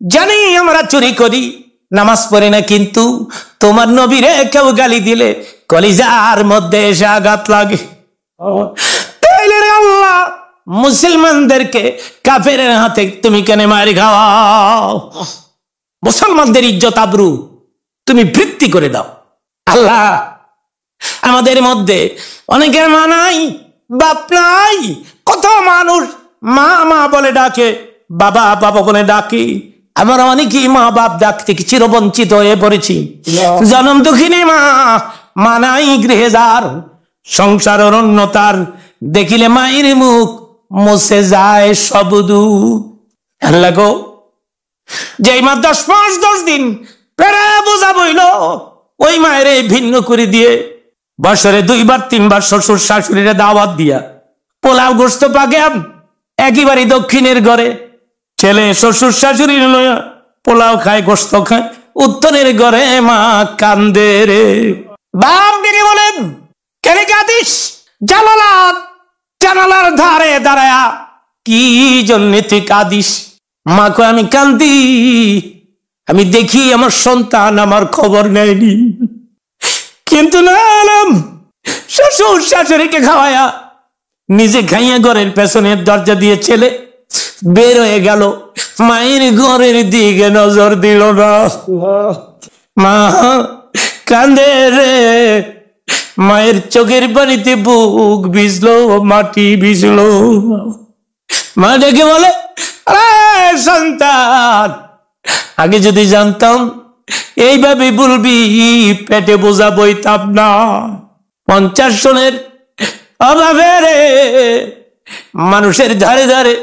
জানি আমরা চুরি করি, নামাজ পড়ি না, কিন্তু তোমার নবীরে কেউ গালি দিলে কলিজার মধ্যে এসে আঘাত লাগে। তাইলে রে আল্লাহ, মুসলমানদেরকে কাফেরের হাতে তুমি কেন মারি খাওয়াও? মুসলমানদের ইজ্জত আবরু তুমি বৃদ্ধি করে দাও। আল্লাহ, আমাদের মধ্যে অনেকের মা নাই, বাপ নাই, কত মানুষ মা মা বলে ডাকে, বাবা বাবা বলে ডাকি। আমার অনেকেই মা বাপ ডাক থেকে চিরবঞ্চিত হয়ে পড়েছি। জনম দুঃখিনী মা, মা নাই গৃহে যার, সংসার অরণ্যতার, দেখিলে মায়ের মুখ মুছে যায় সব দুঃখ। আল্লাহ গো, যেই মা 10 মাস 10 দিন পেড়ে বোঝা বইল, ওই মায়ের ভিন্ন করে দিয়ে বছরে 2বার 3বার শ্বশুর শাশুড়িরা দাওয়াত দিয়া পোলাও গোস্ত পাকে একেবারে দক্ষিণের ঘরে, ছেলে শ্বশুর শাশুড়ি লইয়া পোলাও খায় গোস্ত খায়, উত্তরের ঘরে মা কান্দে রে। বাপ ডেকে বলেন, কেন কাঁদিস? জানালার ধারে দাঁড়ায়া কি জন্য তুই কাঁদিস? মা কয়, আমি কান্দি, আমি দেখি আমার সন্তান আমার খবর নেয়নি, কিন্তু না এলাম শ্বশুর শাশুড়িকে খাওয়ায়া নিজে খাইয়া ঘরের পেছনের দরজা দিয়ে ছেলে বের হয়ে গেল, মায়ের ঘরের দিকে নজর দিল না। মা কান্দে রে, মায়ের চোখের পানিতে বুক ভিজলো, মাটি ভিজলো। মা ডেকে বলে, আরে সন্তান, আগে যদি জানতাম এইভাবে বলবি পেটে বোঝা বইতাম না। 50 জনের অভাবে রে মানুষের ধারে ধারে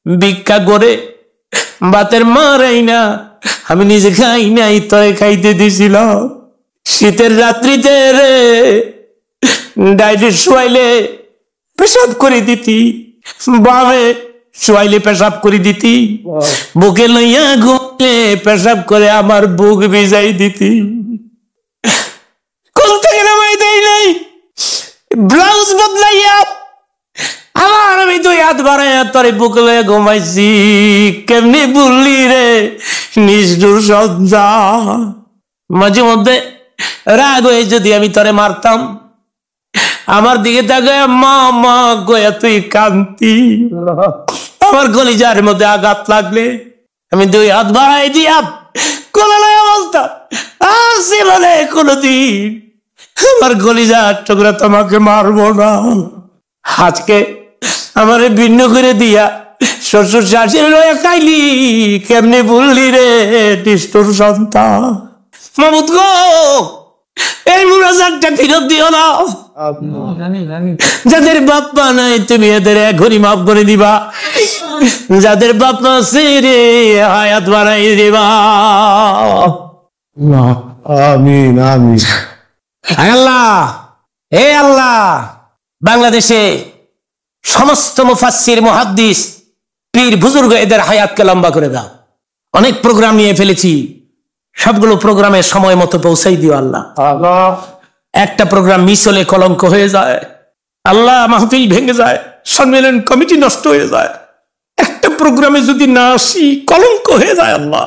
ভিক্ষা করে বাতের মারাই না, আমি নিজে খাই নাই, তয় খাইতে দিছিলাম। শীতের রাত্রিতে রে ডাইরে শোয়াইলে পেশাব করে দিতি, বামে শোয়াইলে পেশাব করে দিতি, বুকে লইয়া ঘুমলে পেশাব করে আমার বুক ভিজাই দিতি। কোন থেকে নামাই দেই নাই, ব্লাউজ বদলাইয়া আমার আমি 2 হাত বাড়াইয়া তোরে বুক লইয়া ঘুমাইছি। কেমনি বললি রে নিষ্ঠুর সন্তান। মাঝে মধ্যে রাগ হয়ে যদি আমি তোরে মারতাম, আমার দিকে তাকায় মা মা গয়া তুই কান্তি, আমার কলিজার মধ্যে আঘাত লাগলে আমি 2 হাত বাড়াই দিয়া কোলে বলতাম, জীবনে কোনদিন আমার কলিজার টুকরা তোমাকে মারবো না। আজকে আমার ভিন্ন করে দিয়া শ্বশুর শাশুড়ি লইয়া খাইলি, কেমনি বললি রে নিষ্ঠুর সন্তান। মামুদ গো, এই মুরাজারটা ফেরত দিও না। যাদের বাপ মা নাই তুমি এদের এখনই মাফ করে দিবা, যাদের বাপ মা আছে রে হায়াত বাড়াই দিবা। আমিন আমিন। আল্লাহ, হে আল্লাহ, বাংলাদেশে সমস্ত মুফাসসির মুহাদ্দিস পীর বুজুর্গ এদের হায়াতকে লম্বা করে দাও। অনেক প্রোগ্রাম নিয়ে ফেলেছি, সবগুলো প্রোগ্রামে সময় মতো পৌঁছাই দিও আল্লাহ। একটা প্রোগ্রাম মিস হলে কলঙ্ক হয়ে যায় আল্লাহ, মাহফিল ভেঙে যায়, সম্মেলন কমিটি নষ্ট হয়ে যায়। একটা প্রোগ্রামে যদি না আসি কলঙ্ক হয়ে যায় আল্লাহ।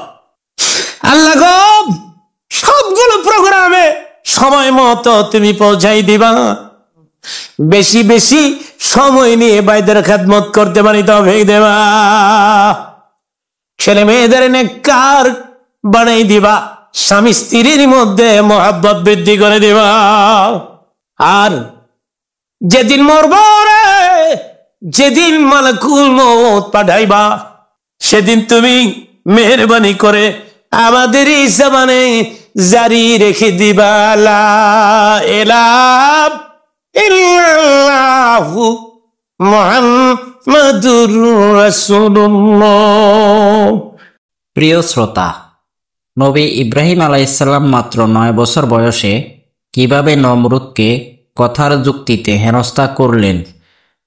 আল্লাহ গো, সবগুলো প্রোগ্রামে সময় মতো তুমি পৌঁছাই দিবা। বেশি বেশি সময় নিয়ে ভাইদের খেদমত করতে পারি তৌফিক দেবা। ছেলে মেয়েদের নেককার বানাই দিবা, স্বামী স্ত্রীর মধ্যে মহব্বত বৃদ্ধি করে দিবা। আর যেদিন মরব রে, যেদিন মালাকুল মউত পাঠাইবা, সেদিন তুমি মেহেরবানি করে আমাদের এই জবানে জারি রেখে দিবা লা ইলাহা ইল্লাল্লাহু মুহাম্মাদুর রাসূলুল্লাহ। প্রিয় শ্রোতা, নবী ইব্রাহিম আলাইহিসসালাম মাত্র 9 বছর বয়সে কিভাবে নমরুদকে কথার যুক্তিতে হেনস্থা করলেন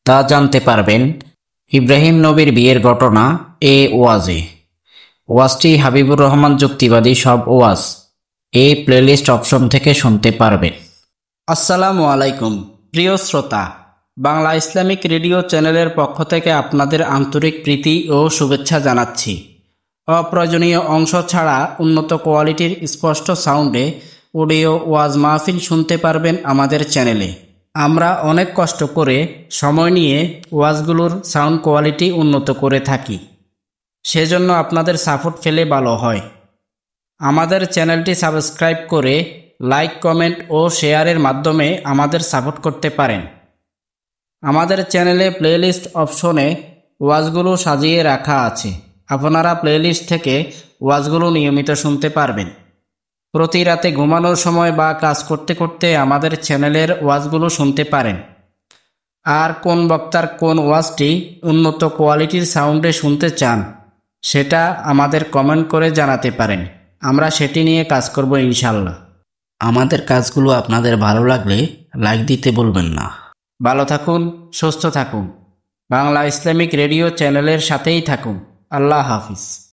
তা জানতে পারবেন ইব্রাহিম নবীর বিয়ের ঘটনা এই ওয়াজে। ওয়াজটি হাবিবুর রহমান যুক্তিবাদী সব ওয়াজ এই প্লেলিস্ট অপশন থেকে শুনতে পারবেন। আসসালামু আলাইকুম প্রিয় শ্রোতা, বাংলা ইসলামিক রেডিও চ্যানেলের পক্ষ থেকে আপনাদের আন্তরিক প্রীতি ও শুভেচ্ছা জানাচ্ছি। অপ্রয়োজনীয় অংশ ছাড়া উন্নত কোয়ালিটির স্পষ্ট সাউন্ডে অডিও ওয়াজ মাহফিল শুনতে পারবেন আমাদের চ্যানেলে। আমরা অনেক কষ্ট করে সময় নিয়ে ওয়াজগুলোর সাউন্ড কোয়ালিটি উন্নত করে থাকি, সেজন্য আপনাদের সাপোর্ট পেলে ভালো হয়। আমাদের চ্যানেলটি সাবস্ক্রাইব করে লাইক, কমেন্ট ও শেয়ারের মাধ্যমে আমাদের সাপোর্ট করতে পারেন। আমাদের চ্যানেলে প্লেলিস্ট অপশনে ওয়াজগুলো সাজিয়ে রাখা আছে। আপনারা প্লেলিস্ট থেকে ওয়াজগুলো নিয়মিত শুনতে পারবেন। প্রতি রাতে ঘুমানোর সময় বা কাজ করতে করতে আমাদের চ্যানেলের ওয়াজগুলো শুনতে পারেন। আর কোন বক্তার কোন ওয়াজটি উন্নত কোয়ালিটির সাউন্ডে শুনতে চান সেটা আমাদের কমেন্ট করে জানাতে পারেন। আমরা সেটি নিয়ে কাজ করব ইনশাল্লাহ। আমাদের কাজগুলো আপনাদের ভালো লাগলে লাইক দিতে বলবেন না। ভালো থাকুন, সুস্থ থাকুন, বাংলা ইসলামিক রেডিও চ্যানেলের সাথেই থাকুন। আল্লাহ হাফিজ।